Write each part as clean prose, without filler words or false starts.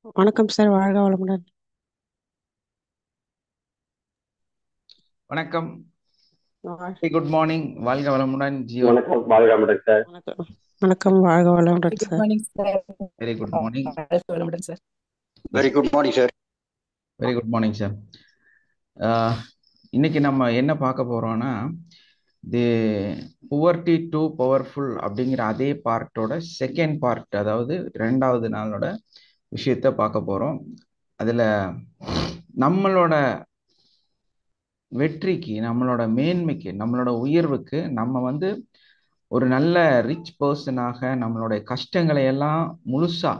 வணக்கம் சார். வாழ்க வளமுடன். வணக்கம். வாழ்- குட் மார்னிங். வாழ்க வளமுடன் ஜியோ. வணக்கம் வாழ்க சார். வணக்கம். வணக்கம். வாழ்க வளமுடன் Good sir. morning, sir. Very good morning. Welcome, sir. Very good morning sir. Very good morning sir. இன்னைக்கு நம்ம என்ன பார்க்க போறோம்னா, தி புவர்ட்டி டு பவர்ஃபுல் அப்படிங்கிற அதே பார்ட்டோட செகண்ட் பார்ட், அதாவது ரெண்டாவது நாளோட விஷயத்த பார்க்க போறோம். அதுல நம்மளோட வெற்றிக்கு, நம்மளோட மேன்மைக்கு, நம்மளோட உயர்வுக்கு நம்ம வந்து ஒரு நல்ல ரிச் பர்சனாக நம்மளுடைய கஷ்டங்களை எல்லாம் முழுசா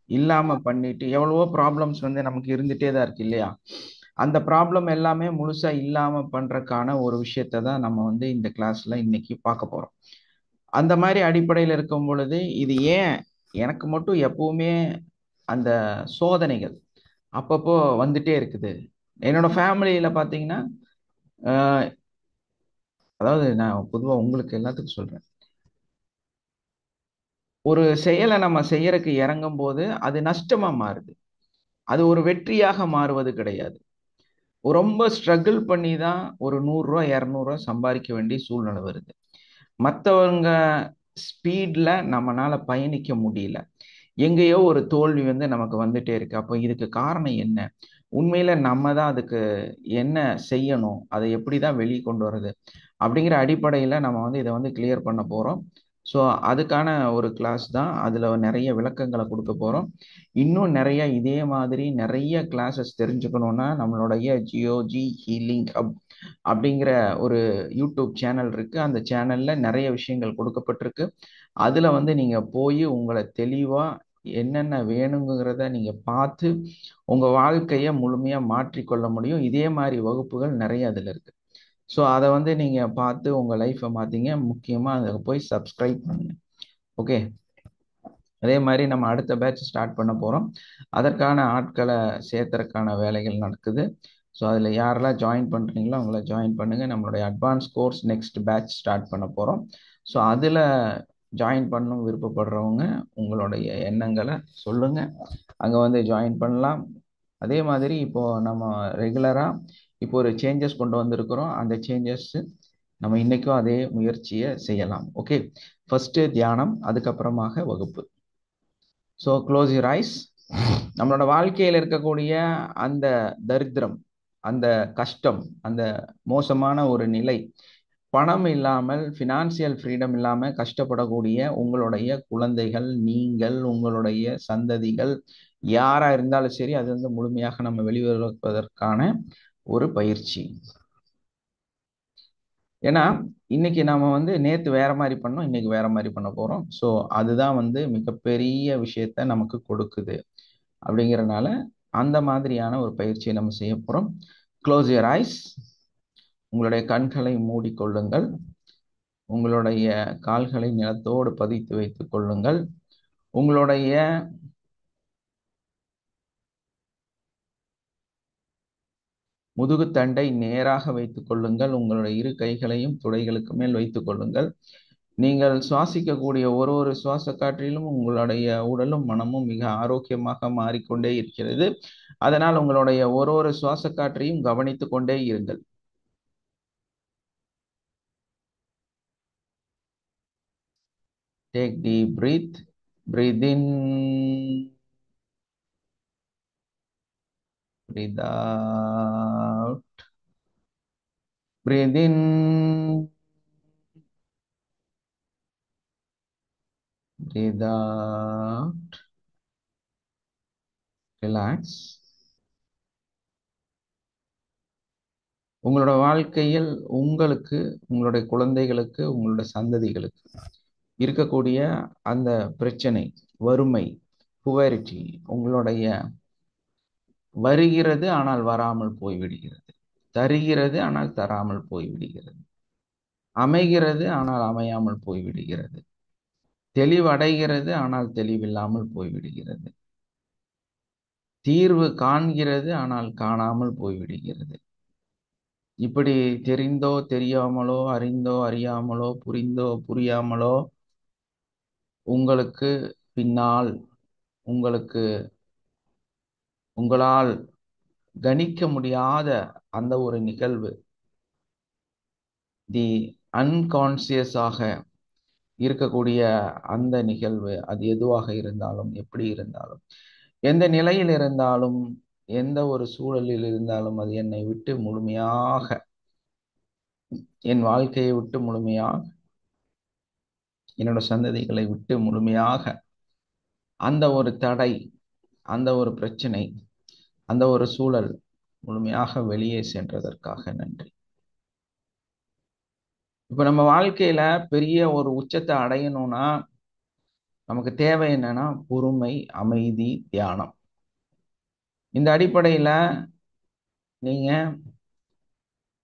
இல்லாம பண்ணிட்டு, எவ்வளவோ ப்ராப்ளம்ஸ் வந்து நமக்கு இருந்துட்டே தான் இருக்கு இல்லையா? அந்த ப்ராப்ளம் எல்லாமே முழுசா இல்லாம பண்றதுக்கான ஒரு விஷயத்த தான் நம்ம வந்து இந்த கிளாஸ்ல இன்னைக்கு பார்க்க போறோம். அந்த மாதிரி அடிப்படையில் இருக்கும் பொழுது, இது ஏன் எனக்கு மட்டும் எப்பவுமே அந்த சோதனைகள் அப்பப்போ வந்துட்டே இருக்குது? என்னோட ஃபேமிலியில பாத்தீங்கன்னா, ஆஹ், அதாவது நான் பொதுவா உங்களுக்கு எல்லாத்துக்கும் சொல்றேன், ஒரு செயலை நம்ம செய்யறதுக்கு இறங்கும் போது அது நஷ்டமா மாறுது, அது ஒரு வெற்றியாக மாறுவது கிடையாது. ரொம்ப ஸ்ட்ரகிள் பண்ணி தான் ஒரு 100 ரூபா 200 ரூபா சம்பாதிக்க வேண்டிய சூழ்நிலை வருது. மற்றவங்க ஸ்பீட்ல நம்மனால பயணிக்க முடியல. எங்கேயோ ஒரு தோல்வி வந்து நமக்கு வந்துட்டே இருக்கு. அப்போ இதுக்கு காரணம் என்ன? உண்மையில நம்ம தான் அதுக்கு என்ன செய்யணும், அதை எப்படி தான் வெளியே கொண்டு வர்றது அப்படிங்கிற அடிப்படையில நம்ம வந்து இதை வந்து கிளியர் பண்ண போறோம். ஸோ அதுக்கான ஒரு கிளாஸ் தான். அதுல நிறைய விளக்கங்களை கொடுக்க போறோம். இன்னும் நிறைய இதே மாதிரி நிறைய கிளாஸஸ் தெரிஞ்சுக்கணும்னா நம்மளுடைய ஜியோஜி ஹீலிங் ஹப் அப்படிங்கிற ஒரு யூடியூப் சேனல் இருக்கு. அந்த சேனல்ல நிறைய விஷயங்கள் கொடுக்கப்பட்டிருக்கு. அதுல வந்து நீங்க போய் உங்களை தெளிவா என்னென்ன வேணுங்கிறத நீங்க பார்த்து உங்க வாழ்க்கைய முழுமையா மாற்றிக்கொள்ள முடியும். இதே மாதிரி வகுப்புகள் நிறைய அதுல இருக்கு. ஸோ அதை வந்து நீங்க பார்த்து உங்க லைஃப்பை மாத்தீங்க. முக்கியமா அதை போய் சப்ஸ்கிரைப் பண்ணுங்க. ஓகே. அதே மாதிரி நம்ம அடுத்த பேட்ச் ஸ்டார்ட் பண்ண போறோம். அதற்கான ஆட்களை சேர்த்தறதுக்கான வேலைகள் நடக்குது. ஸோ அதில் யாரெல்லாம் ஜாயின் பண்ணுறீங்களோ அவங்கள ஜாயின் பண்ணுங்க. நம்மளுடைய advance course next batch start பண்ண போகிறோம். ஸோ அதில் ஜாயின் பண்ணணும் விருப்பப்படுறவங்க உங்களுடைய எண்ணங்களை சொல்லுங்க, அங்கே வந்து ஜாயின் பண்ணலாம். அதே மாதிரி இப்போ நம்ம ரெகுலராக இப்போ ஒரு சேஞ்சஸ் கொண்டு வந்திருக்கிறோம். அந்த சேஞ்சஸ் நம்ம இன்னைக்கும் அதே முயற்சியை செய்யலாம். ஓகே. ஃபர்ஸ்ட் தியானம், அதுக்கப்புறமாக வகுப்பு. So close your eyes. நம்மளோட வாழ்க்கையில் இருக்கக்கூடிய அந்த தரித்திரம், அந்த கஷ்டம், அந்த மோசமான ஒரு நிலை, பணம் இல்லாமல், ஃபினான்சியல் ஃப்ரீடம் இல்லாமல் கஷ்டப்படக்கூடிய உங்களுடைய குழந்தைகள், நீங்கள், உங்களுடைய சந்ததிகள், யாரா இருந்தாலும் சரி, அது வந்து முழுமையாக நம்ம வெளிவருவதற்கான ஒரு பயிற்சி. ஏன்னா இன்னைக்கு நாம வந்து நேத்து வேற மாதிரி பண்ணோம், இன்னைக்கு வேற மாதிரி பண்ண போறோம். ஸோ அதுதான் வந்து மிகப்பெரிய விஷயத்த நமக்கு கொடுக்குது. அப்படிங்கிறனால அந்த மாதிரியான ஒரு பயிற்சியை நம்ம செய்ய போறோம். Close your eyes. உங்களுடைய கண்களை மூடிக்கொள்ளுங்கள். உங்களுடைய கால்களை நிலத்தோடு பதித்து வைத்துக் கொள்ளுங்கள். உங்களுடைய முதுகுத்தண்டை நேராக வைத்துக் கொள்ளுங்கள். உங்களுடைய இரு கைகளையும் துடைகளுக்கு மேல் வைத்துக் கொள்ளுங்கள். நீங்கள் சுவாசிக்கக்கூடிய ஒரு ஒரு சுவாச காற்றிலும் உங்களுடைய உடலும் மனமும் மிக ஆரோக்கியமாக மாறிக்கொண்டே இருக்கிறது. அதனால் உங்களுடைய ஒரு ஒரு சுவாச காற்றையும் கவனித்துக் கொண்டே இருங்கள். Take deep breath. Breathe in. Breathe out. Breathe in. Breathe out. Relax. உங்களோட வாழ்க்கையில் உங்களுக்கு, உங்களுடைய குழந்தைகளுக்கு, உங்களுடைய சந்ததிகளுக்கு இருக்கக்கூடிய அந்த பிரச்சனை, வறுமை, புவரிட்டி உங்களுடைய வருகிறது ஆனால் வராமல் போய்விடுகிறது, தருகிறது ஆனால் தராமல் போய்விடுகிறது, அமைகிறது ஆனால் அமையாமல் போய்விடுகிறது, தெளிவடைகிறது ஆனால் தெளிவில்லாமல் போய்விடுகிறது, தீர்வு காண்கிறது ஆனால் காணாமல் போய்விடுகிறது. இப்படி தெரிந்தோ தெரியாமலோ, அறிந்தோ அறியாமலோ, புரிந்தோ புரியாமலோ உங்களுக்கு பின்னால் உங்களுக்கு உங்களால் கணிக்க முடியாத அந்த ஒரு நிகழ்வு, தி அன்கான்சியஸாக இருக்கக்கூடிய அந்த நிகழ்வு, அது எதுவாக இருந்தாலும், எப்படி இருந்தாலும், எந்த நிலையில் இருந்தாலும், எந்த ஒரு சூழலில் இருந்தாலும், அது என்னை விட்டு முழுமையாக, என் வாழ்க்கையை விட்டு முழுமையாக, என்னோட சந்ததிகளை விட்டு முழுமையாக அந்த ஒரு தடை, அந்த ஒரு பிரச்சனை, அந்த ஒரு சூழல் முழுமையாக வெளியே சென்றதற்காக நன்றி. இப்ப நம்ம வாழ்க்கையில பெரிய ஒரு உச்சத்தை அடையணும்னா நமக்கு தேவை என்னன்னா பொறுமை, அமைதி, தியானம். இந்த அடிப்படையில நீங்க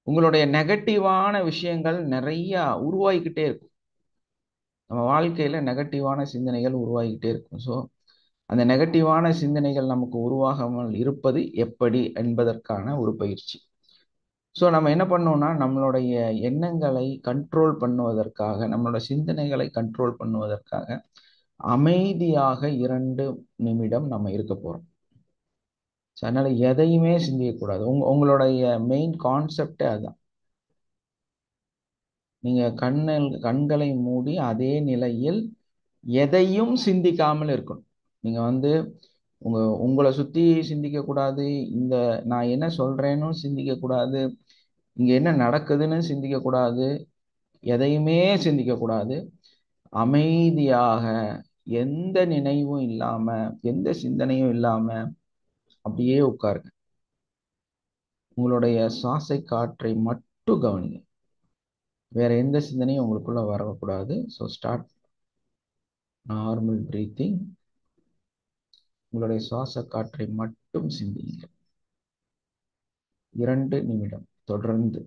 உங்களுடைய நெகட்டிவான விஷயங்கள் நிறைய உருவாகிக்கிட்டே இருக்கும். நம்ம வாழ்க்கையில நெகட்டிவான சிந்தனைகள் உருவாகிக்கிட்டே இருக்கும். ஸோ அந்த நெகட்டிவான சிந்தனைகள் நமக்கு உருவாகாமல் இருப்பது எப்படி என்பதற்கான ஒரு பயிற்சி. ஸோ நம்ம என்ன பண்ணோம்னா நம்மளுடைய எண்ணங்களை கண்ட்ரோல் பண்ணுவதற்காக, நம்மளோட சிந்தனைகளை கண்ட்ரோல் பண்ணுவதற்காக அமைதியாக 2 நிமிடம் நம்ம இருக்க போறோம். அதனால எதையுமே சிந்திக்கக்கூடாது. உங்களுடைய மெயின் கான்செப்டே அதுதான். நீங்க கண்களை மூடி அதே நிலையில் எதையும் சிந்திக்காமல் இருக்கணும். நீங்க உங்களை சுத்தி சிந்திக்க கூடாது, இந்த நான் என்ன சொல்றேன்னு சிந்திக்க கூடாது, இங்க என்ன நடக்குதுன்னு சிந்திக்க கூடாது, எதையுமே சிந்திக்க கூடாது. அமைதியாக எந்த நினைவும் இல்லாம, எந்த சிந்தனையும் இல்லாம அப்படியே உட்காருங்க. உங்களுடைய சுவாச காற்றை மட்டும் கவனிங்க. வேற எந்த சிந்தனையும் உங்களுக்குள்ள வரக்கூடாது. So start normal breathing. உங்களுடைய சுவாச காற்றை மட்டும் சிந்திங்க. 2 நிமிடம் தொடர்ந்து.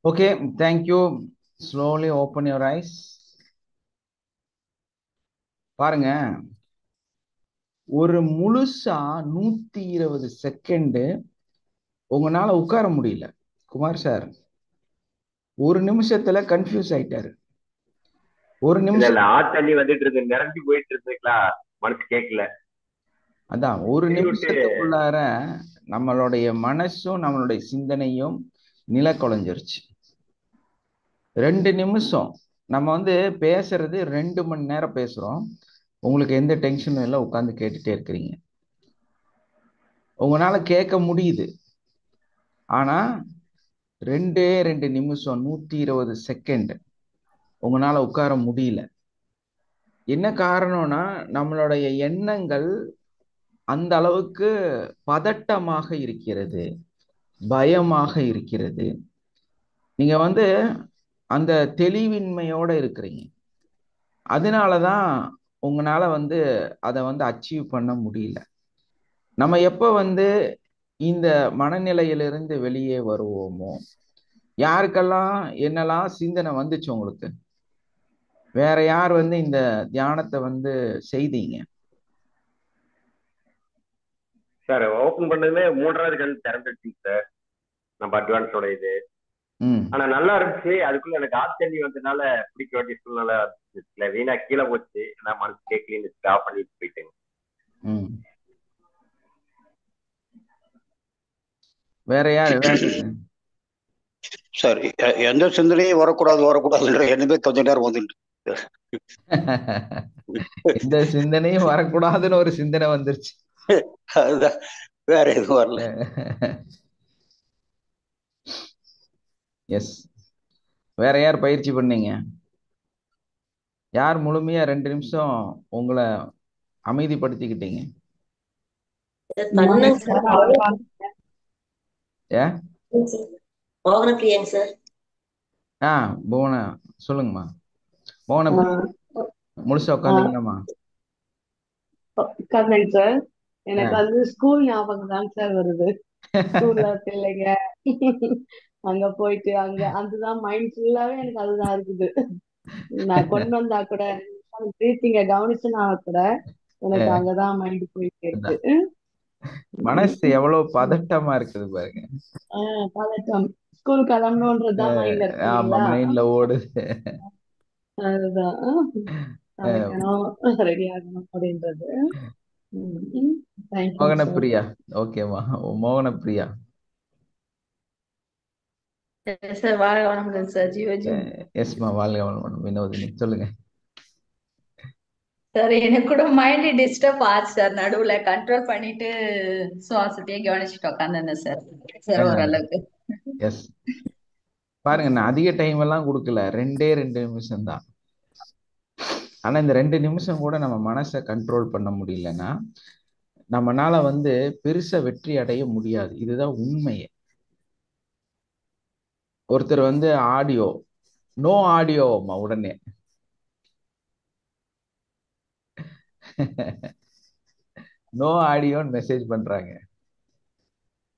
Okay, thank you. Slowly open your eyes. பாருங்க, ஒரு முழுசா 120 செகண்ட் உங்களால உட்கார முடியல. குமார் சார் ஒரு நிமிஷத்துல கன்ஃபியூஸ் ஆயிட்டாரு. ஒரு இல்ல நிமிஷம் இல்ல ஆத்தண்ணி வந்துட்டு இருந்து நிரம்பி போயிட்டு இருந்துங்களா, மனசு கேட்கல. அதான் ஒரு சரி விட்டு நிமிஷத்துக்குள்ளார நம்மளுடைய மனசும் நம்மளுடைய சிந்தனையும் நில குலைஞ்சிருச்சு. 2 நிமிஷம் நம்ம வந்து பேசுறது 2 மணி நேரம் பேசுறோம். உங்களுக்கு எந்த டென்ஷனும் இல்லை, உட்காந்து கேட்டுட்டே இருக்கிறீங்க. உங்களால கேட்க முடியுது. ஆனா 2 நிமிஷம் 120 செகண்ட் உங்களால உட்கார முடியல. என்ன காரணம்னா நம்மளுடைய எண்ணங்கள் அந்த அளவுக்கு பதட்டமாக இருக்கிறது, பயமாக இருக்கிறது. நீங்க வந்து அந்த தெளிவின்மையோட இருக்கிறீங்க. அதனாலதான் உங்களால வந்து அதை வந்து அச்சீவ் பண்ண முடியல. நம்ம எப்ப வந்து இந்த மனநிலையிலிருந்து வெளியே வருவோமோ, யாருக்கெல்லாம் என்னெல்லாம் சிந்தனை வந்துச்சு உங்களுக்கு? வேற யார் வந்து இந்த தியானத்தை வந்து செய்தீங்க? சார் ஓபன் பண்ணதுமே 3வது கண் திறந்துருச்சுங்க சார், நம்ம அட்வான்ஸோட இது. ம் ஆனா நல்லா இருந்துச்சு. அதுக்குள்ள எனக்கு ஆத்தண்ணி வந்ததுனால பிடிக்க வேண்டிய சூழ்நிலை இல்ல, வீணா கீழே போச்சு. நான் மனசு கேட்கலன்னு ஆஃப் பண்ணிட்டு போயிட்டேங்க. ம் வேற யாரு சார் எந்த சிந்தனையும் வரக்கூடாது வரக்கூடாதுன்ற எண்ணமே கொஞ்ச நேரம் வந்துட்டு எந்த சிந்தனையும் வரக்கூடாதுன்னு ஒரு சிந்தனை வந்துருச்சு. அதுதான், வேற எதுவும் வரல. எஸ். வேற யார் பயிற்சி பண்ணீங்க? யார் முழுமையா 2 நிமிஷம் உங்களை அமைதிப்படுத்திக்கிட்டீங்க? ஏ மோகன பிரியாங்க சார். புவன சொல்லுங்கம்மா. மோகன முழுசா உட்காந்தீங்களாம்மா? உட்காந்தேங்க சார். எனக்கு வந்து ஸ்கூல் ஞாபகம் தான் சார் வருது. ஸ்கூல்ல பிள்ளைங்க அங்க போயிட்டு அங்க அதுதான் மைண்ட் ஃபுல்லாவே எனக்கு அதுதான் இருக்குது. நான் கொண்டு வந்தா கூட பிரீத்திங்க கவனிச்சுனா கூட எனக்கு அங்கதான் மைண்ட் போயிட்டு இருக்கு. மனசு எவ்வளவு பதட்டமா இருக்குது பாருங்க. பதட்டம். ஸ்கூல் கிளம்பணும்ன்றதுதான் மைண்ட்ல இருக்கு. மைண்ட்ல ஓடுது. அதுதான் ரெடி ஆகணும் அப்படின்றது. மோகன பிரியா. ஓகேமா, மோகன பிரியா. சார் வாழ்க வளமுடன் சார். ஜீவஜி. எஸ்மா, வாழ்க வளமுடன். வினோதினி சொல்லுங்க சார். எனக்கு கூட மைண்ட் டிஸ்டர்ப் ஆச்சு சார். நடுவுல கண்ட்ரோல் பண்ணிட்டு சுவாசத்தையே கவனிச்சுட்டு உட்காந்துருந்தேன் சார். சார் ஓரளவுக்கு. எஸ். பாருங்க, நான் அதிக டைம் எல்லாம் கொடுக்கல, 2 நிமிஷம் தான். ஆனா இந்த 2 நிமிஷம் கூட நம்ம மனசை கண்ட்ரோல் பண்ண முடியலன்னா நம்மனால வந்து பெருசா வெற்றி அடைய முடியாது. இதுதான் உண்மையே. ஒருத்தர் வந்து ஆடியோ நோ ஆடியோமா உடனே நோ ஆடியோன்னு மெசேஜ் பண்றாங்க.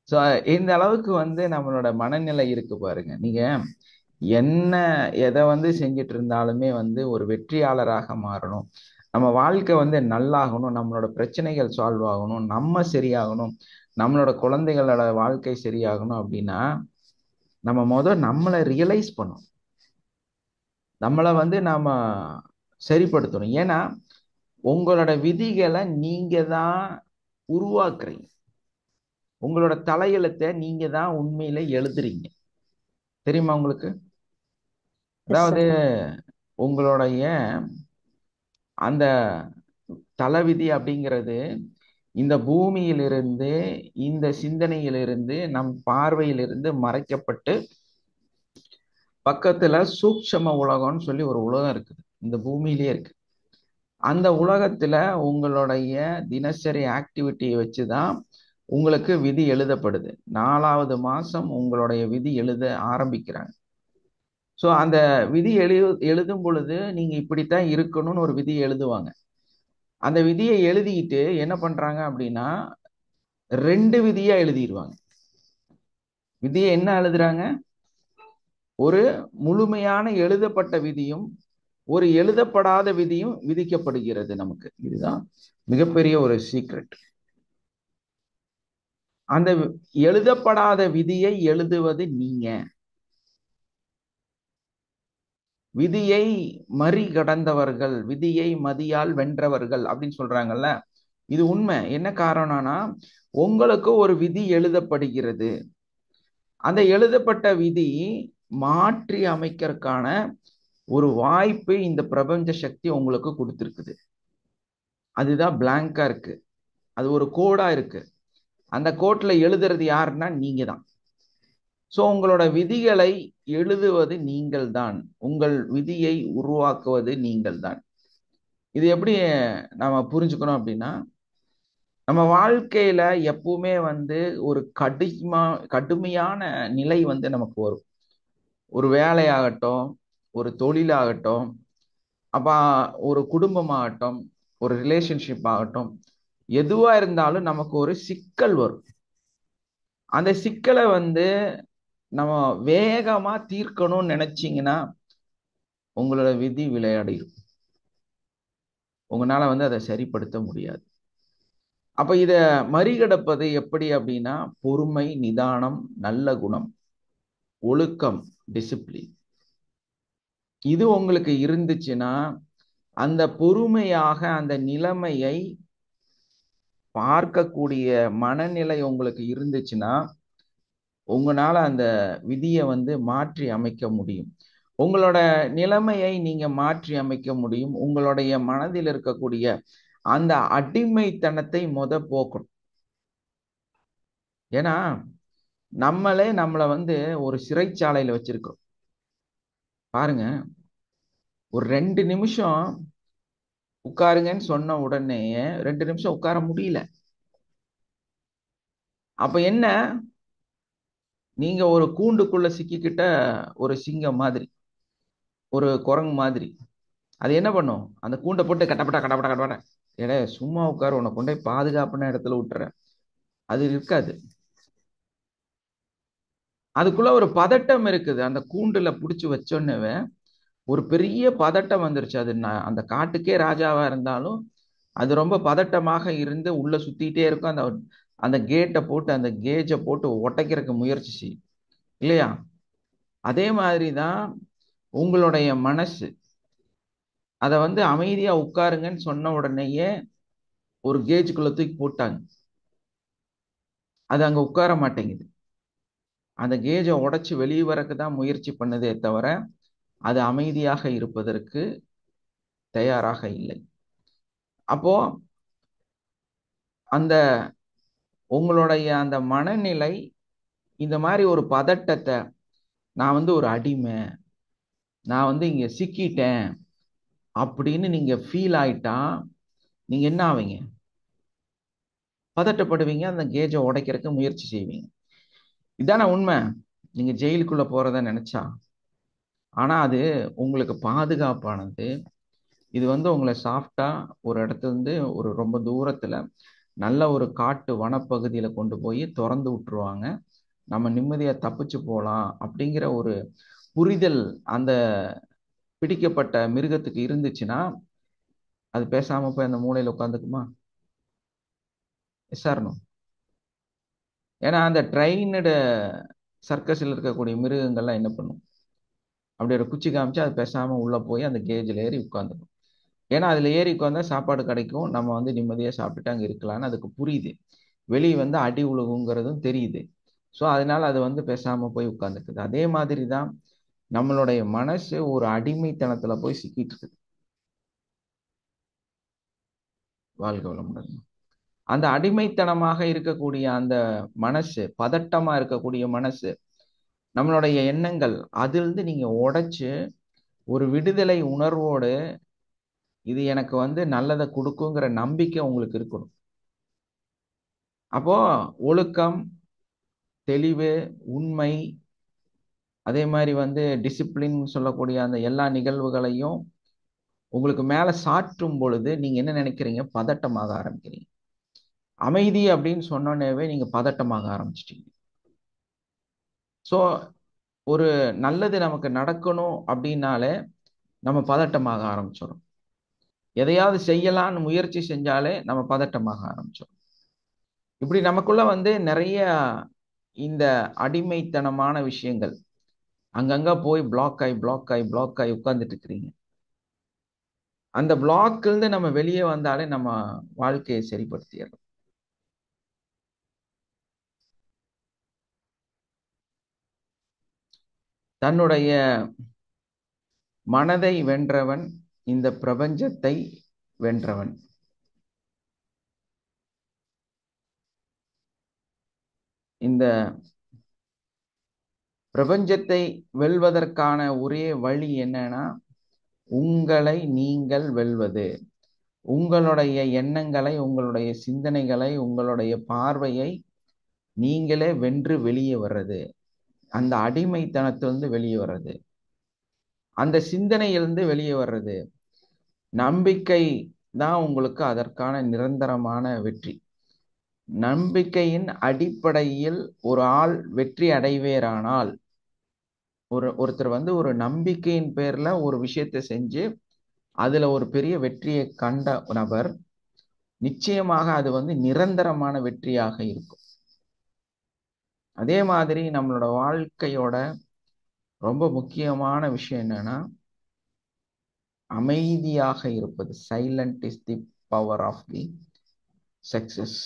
ஸோ இந்த அளவுக்கு வந்து நம்மளோட மனநிலை இருக்கு பாருங்க. நீங்க என்ன எதை வந்து செஞ்சிட்டு இருந்தாலுமே வந்து ஒரு வெற்றியாளராக மாறணும். நம்ம வாழ்க்கை வந்து நல்லாகணும், நம்மளோட பிரச்சனைகள் சால்வ் ஆகணும், நம்ம சரியாகணும், நம்மளோட குழந்தைகளோட வாழ்க்கை சரியாகணும் அப்படின்னா நம்ம நம்மளை ரியலைஸ் பண்ணணும், நம்மளை வந்து நாம சரிப்படுத்தணும். ஏன்னா உங்களோட விதிகளை நீங்க தான் உருவாக்குறீங்க. உங்களோட தலையெழுத்தை நீங்க தான் உண்மையில எழுதுறீங்க. தெரியுமா உங்களுக்கு? அதாவது உங்களுடைய அந்த தலைவிதி அப்படிங்கிறது இந்த பூமியிலிருந்து, இந்த சிந்தனையிலிருந்து, நம் பார்வையிலிருந்து மறைக்கப்பட்டு பக்கத்துல சூட்சம உலகம்னு சொல்லி ஒரு உலகம் இருக்குது, இந்த பூமியிலேயே இருக்கு. அந்த உலகத்துல உங்களுடைய தினசரி ஆக்டிவிட்டியை வச்சுதான் உங்களுக்கு விதி எழுதப்படுது. 4வது மாசம் உங்களுடைய விதி எழுத ஆரம்பிக்கிறாங்க. ஸோ அந்த விதி எழுதும் பொழுது நீங்க இப்படித்தான் இருக்கணும்னு ஒரு விதியை எழுதுவாங்க. அந்த விதியை எழுதிட்டு என்ன பண்றாங்க அப்படின்னா 2 விதியா எழுதிடுவாங்க. விதியை என்ன எழுதுறாங்க? ஒரு முழுமையான எழுதப்பட்ட விதியும் ஒரு எழுதப்படாத விதியும் விதிக்கப்படுகிறது நமக்கு. இதுதான் மிகப்பெரிய ஒரு சீக்ரெட். அந்த எழுதப்படாத விதியை எழுதுவது நீங்க. விதியை மறிகடந்தவர்கள், விதியை மதியால் வென்றவர்கள் அப்படின்னு சொல்றாங்கல்ல. இது உண்மை. என்ன காரணம்னா, உங்களுக்கு ஒரு விதி எழுதப்படுகிறது. அந்த எழுதப்பட்ட விதி மாற்றி அமைக்கிறதுக்கான ஒரு வாய்ப்பு இந்த பிரபஞ்ச சக்தி உங்களுக்கு கொடுத்துருக்குது. அதுதான் பிளாங்கா இருக்கு. அது ஒரு கோடா இருக்கு. அந்த கோட்ல எழுதுறது யாருன்னா நீங்க தான். ஸோ உங்களோட விதிகளை எழுதுவது நீங்கள் தான். உங்கள் விதியை உருவாக்குவது நீங்கள் தான். இது எப்படி நம்ம புரிஞ்சுக்கணும் அப்படின்னா, நம்ம வாழ்க்கையில எப்பவுமே ஒரு கடுமையான நிலை நமக்கு வரும். ஒரு வேலையாகட்டும், ஒரு தொழிலாகட்டும், அப்ப ஒரு குடும்பமாகட்டும், ஒரு ரிலேஷன்ஷிப் ஆகட்டும், எதுவா இருந்தாலும் நமக்கு ஒரு சிக்கல் வரும். அந்த சிக்கலை நம்ம வேகமா தீர்க்கணும்னு நினைச்சீங்கன்னா உங்களோட விதி விளையாடிடும். உங்களால அதை சரிப்படுத்த முடியாது. அப்ப இத மறிகடப்பது எப்படி அப்படின்னா, பொறுமை, நிதானம், நல்ல குணம், ஒழுக்கம், டிசிப்ளின், இது உங்களுக்கு இருந்துச்சுன்னா, அந்த பொறுமையாக அந்த நிலைமையை பார்க்கக்கூடிய மனநிலை உங்களுக்கு இருந்துச்சுன்னா, உங்களால அந்த விதியை மாற்றி அமைக்க முடியும். உங்களோட நிலைமையை நீங்க மாற்றி அமைக்க முடியும். உங்களுடைய மனதில் இருக்கக்கூடிய அந்த அடிமைத்தனத்தை போக்கணும். ஏன்னா நம்மளே நம்மளை ஒரு சிறைச்சாலையில வச்சிருக்கோம். பாருங்க, ஒரு 2 நிமிஷம் உட்காருங்கன்னு சொன்ன உடனே 2 நிமிஷம் உட்கார முடியல. அப்ப என்ன, நீங்க ஒரு கூண்டுக்குள்ள சிக்கிக்கிட்ட ஒரு சிங்கம் மாதிரி, ஒரு குரங்கு மாதிரி. அது என்ன பண்ணும்? அந்த கூண்டை போட்டு கட்டப்பட்ட கட்டப்பட்ட கட்டப்பட்ட, ஏடே சும்மா உட்காரு, உன்னை கொண்டே பாதுகாப்பான இடத்துல விட்டுறேன். அது இருக்காது. அதுக்குள்ள ஒரு பதட்டம் இருக்குது. அந்த கூண்டுல புடிச்சு வச்சோன்னே ஒரு பெரிய பதட்டம் வந்துருச்சு. அது அந்த காட்டுக்கே ராஜாவா இருந்தாலும் அது ரொம்ப பதட்டமாக இருந்து உள்ள சுத்திட்டே இருக்கும். அந்த அந்த கேட்டை போட்டு, அந்த கேஜை போட்டு உடைக்கிறதுக்கு முயற்சி செய்யும் இல்லையா? அதே மாதிரிதான் உங்களுடைய மனசு. அதை அமைதியா உட்காருங்கன்னு சொன்ன உடனேயே ஒரு கேஜுக்குள்ள தூக்கி போட்டாங்க. அது அங்க உட்கார மாட்டேங்குது. அந்த கேஜை உடைச்சு வெளியே வரக்கு தான் முயற்சி பண்ணதே தவிர அது அமைதியாக இருப்பதற்கு தயாராக இல்லை. அப்போ அந்த உங்களுடைய அந்த மனநிலை இந்த மாதிரி ஒரு பதட்டத்தை, நான் ஒரு அடிமை, நான் இங்க சிக்கிட்டேன் அப்படின்னு நீங்க ஃபீல் ஆயிட்டா நீங்க என்ன ஆவீங்க? பதட்டப்படுவீங்க. அந்த கேஜை உடைக்கிறதுக்கு முயற்சி செய்வீங்க. இதான உண்மை. நீங்க ஜெயிலுக்குள்ள போறத நினைச்சா. ஆனா அது உங்களுக்கு பாதுகாப்பானது. இது உங்களை சாஃப்டா ஒரு இடத்துல இருந்து ஒரு ரொம்ப தூரத்துல நல்ல ஒரு காட்டு வனப்பகுதியில கொண்டு போய் திறந்து விட்டுருவாங்க. நம்ம நிம்மதியா தப்பிச்சு போலாம் அப்படிங்கிற ஒரு புரிதல் அந்த பிடிக்கப்பட்ட மிருகத்துக்கு இருந்துச்சுன்னா அது பேசாம போய் அந்த மூலையில உட்காந்துக்குமா? விசாரணும். ஏன்னா அந்த ட்ரெயினோட சர்க்கஸில் இருக்கக்கூடிய மிருகங்கள்லாம் என்ன பண்ணும்? அப்படி ஒரு குச்சி காமிச்சு அது பேசாம உள்ள போய் அந்த கேஜில் ஏறி உட்காந்துக்கும். ஏன்னா அதுல ஏறி உட்காந்தா சாப்பாடு கிடைக்கும், நம்ம நிம்மதியா சாப்பிட்டுட்டு அங்க இருக்கலாம்னு அதுக்கு புரியுது. வெளியே அடி உழுகுங்கிறதும் தெரியுது. ஸோ அதனால அது பேசாம போய் உட்காந்துக்குது. அதே மாதிரி தான் நம்மளுடைய மனசு ஒரு அடிமைத்தனத்துல போய் சிக்கிட்டு இருக்குது. வாழ்க வளமுடன். அந்த அடிமைத்தனமாக இருக்கக்கூடிய அந்த மனசு, பதட்டமா இருக்கக்கூடிய மனசு, நம்மளுடைய எண்ணங்கள், அதிலிருந்து நீங்க உடைச்சு ஒரு விடுதலை உணர்வோடு இது எனக்கு நல்லதை கொடுக்குங்கிற நம்பிக்கை உங்களுக்கு இருக்கணும். அப்போ ஒழுக்கம், தெளிவு, உண்மை, அதே மாதிரி டிசிப்ளின் சொல்லக்கூடிய அந்த எல்லா நிகழ்வுகளையும் உங்களுக்கு மேல சாற்றும் பொழுது நீங்க என்ன நினைக்கிறீங்க? பதட்டமாக ஆரம்பிக்கிறீங்க. அமைதி அப்படின்னு சொன்னோன்னே நீங்க பதட்டமாக ஆரம்பிச்சிட்டீங்க. ஸோ ஒரு நல்லது நமக்கு நடக்கணும் அப்படின்னாலே நம்ம பதட்டமாக ஆரம்பிச்சிடும். எதையாவது செய்யலான்னு முயற்சி செஞ்சாலே நம்ம பதட்டமாக ஆரம்பிச்சிடும். இப்படி நமக்குள்ள நிறைய இந்த அடிமைத்தனமான விஷயங்கள் அங்கங்க போய் பிளாக் ஆகி உட்கார்ந்துட்டு இருக்கிறீங்க. அந்த பிளாக்ல இருந்து நம்ம வெளியே வந்தாலே நம்ம வாழ்க்கையை சரிப்படுத்திடலாம். தன்னுடைய மனதை வென்றவன் இந்த பிரபஞ்சத்தை வென்றவன். இந்த பிரபஞ்சத்தை வெல்வதற்கான ஒரே வழி என்னன்னா, உங்களை நீங்கள் வெல்வது. உங்களுடைய எண்ணங்களை, உங்களுடைய சிந்தனைகளை, உங்களுடைய பார்வையை நீங்களே வென்று வெளியே வர்றது. அந்த அடிமைத்தனத்திலிருந்து வெளியே வர்றது, அந்த சிந்தனையிலிருந்து வெளியே வர்றது. நம்பிக்கை தான் உங்களுக்கு அதற்கான நிரந்தரமான வெற்றி. நம்பிக்கையின் அடிப்படையில் ஒரு ஆள் வெற்றி அடைவேரானால், ஒருத்தர் ஒரு நம்பிக்கையின் பேர்ல ஒரு விஷயத்தை செஞ்சு அதுல ஒரு பெரிய வெற்றியை கண்ட நபர், நிச்சயமாக அது நிரந்தரமான வெற்றியாக இருக்கும். அதே மாதிரி நம்மளோட வாழ்க்கையோட ரொம்ப முக்கியமான விஷயம் என்னன்னா, அமைதியாக இருப்பது. Silent is the power of the success.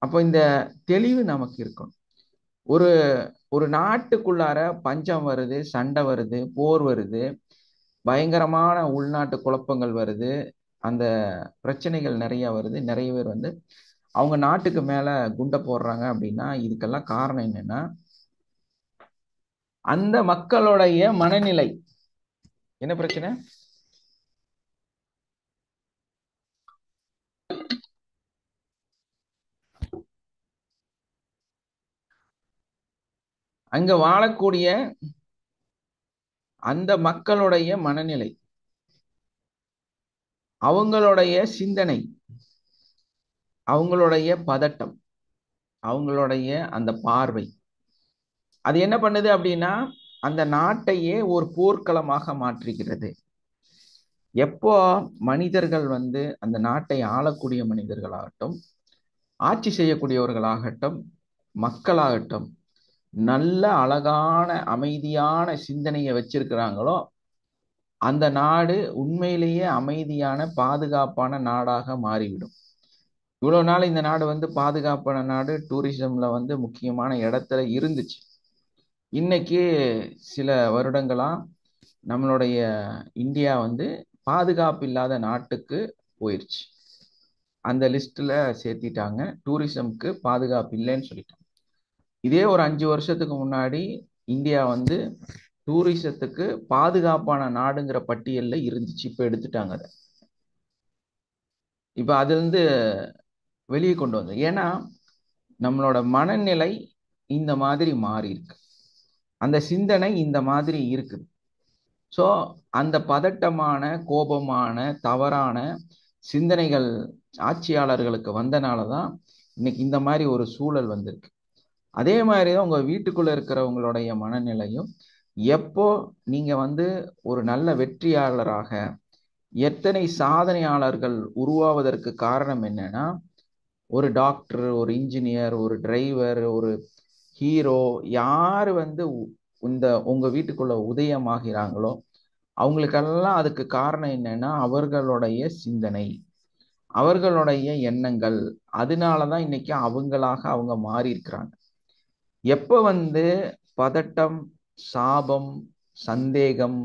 அப்போ இந்த தெளிவு நமக்கு இருக்கணும். ஒரு ஒரு நாட்டுக்குள்ளார பஞ்சம் வருது, சண்டை வருது, போர் வருது, பயங்கரமான உள்நாட்டு குழப்பங்கள் வருது, அந்த பிரச்சனைகள் நிறைய வருது. நிறைய பேர் அவங்க நாட்டுக்கு மேல குண்டை போடுறாங்க அப்படின்னா இதுக்கெல்லாம் காரணம் என்னன்னா, அந்த மக்களுடைய மனநிலை. என்ன பிரச்சனை? அங்க வாழக்கூடிய அந்த மக்களுடைய மனநிலை, அவங்களுடைய சிந்தனை, அவங்களுடைய பதட்டம், அவங்களுடைய அந்த பார்வை, அது என்ன பண்ணுது அப்படின்னா அந்த நாட்டையே ஒரு போர்க்களமாக மாற்றுகிறது. எப்போ மனிதர்கள் அந்த நாட்டை ஆளக்கூடிய மனிதர்களாகட்டும், ஆட்சி செய்யக்கூடியவர்களாகட்டும், மக்களாகட்டும் நல்ல அழகான அமைதியான சிந்தனையை வச்சிருக்கிறாங்களோ, அந்த நாடு உண்மையிலேயே அமைதியான பாதுகாப்பான நாடாக மாறிவிடும். இவ்வளவு நாள் இந்த நாடு பாதுகாப்பான நாடு, டூரிசம்ல முக்கியமான இடத்துல இருந்துச்சு. இன்னைக்கு சில வருடங்களா நம்மளுடைய இந்தியா பாதுகாப்பு இல்லாத நாட்டுக்கு போயிருச்சு. அந்த லிஸ்ட்ல சேர்த்திட்டாங்க. டூரிசம்க்கு பாதுகாப்பு இல்லைன்னு சொல்லிட்டாங்க. இதே ஒரு 5 வருஷத்துக்கு முன்னாடி இந்தியா டூரிசத்துக்கு பாதுகாப்பான நாடுங்கிற பட்டியல்ல இருந்துச்சு. இப்ப எடுத்துட்டாங்க அதை. இப்ப அதுல இருந்து வெளியே கொண்டு வந்து, ஏன்னா நம்மளோட மனநிலை இந்த மாதிரி மாறி இருக்கு, அந்த சிந்தனை இந்த மாதிரி இருக்குது. ஸோ அந்த பதட்டமான, கோபமான, தவறான சிந்தனைகள் ஆட்சியாளர்களுக்கு வந்தனாலதான் இன்னைக்கு இந்த மாதிரி ஒரு சூழல் வந்திருக்கு. அதே மாதிரிதான் உங்க வீட்டுக்குள்ள இருக்கிறவங்களுடைய மனநிலையும். எப்போ நீங்க ஒரு நல்ல வெற்றியாளராக, எத்தனை சாதனையாளர்கள் உருவாவதற்கு காரணம் என்னன்னா, ஒரு டாக்டர், ஒரு இன்ஜினியர், ஒரு டிரைவர், ஒரு ஹீரோ, யாரு இந்த உங்க வீட்டுக்குள்ள உதயமாகிறாங்களோ அவங்களுக்கெல்லாம் அதுக்கு காரணம் என்னன்னா அவர்களுடைய சிந்தனை, அவர்களுடைய எண்ணங்கள். அதனாலதான் இன்னைக்கு அவங்களாக அவங்க மாறி இருக்கிறாங்க. எப்ப பதட்டம், சாபம், சந்தேகம்,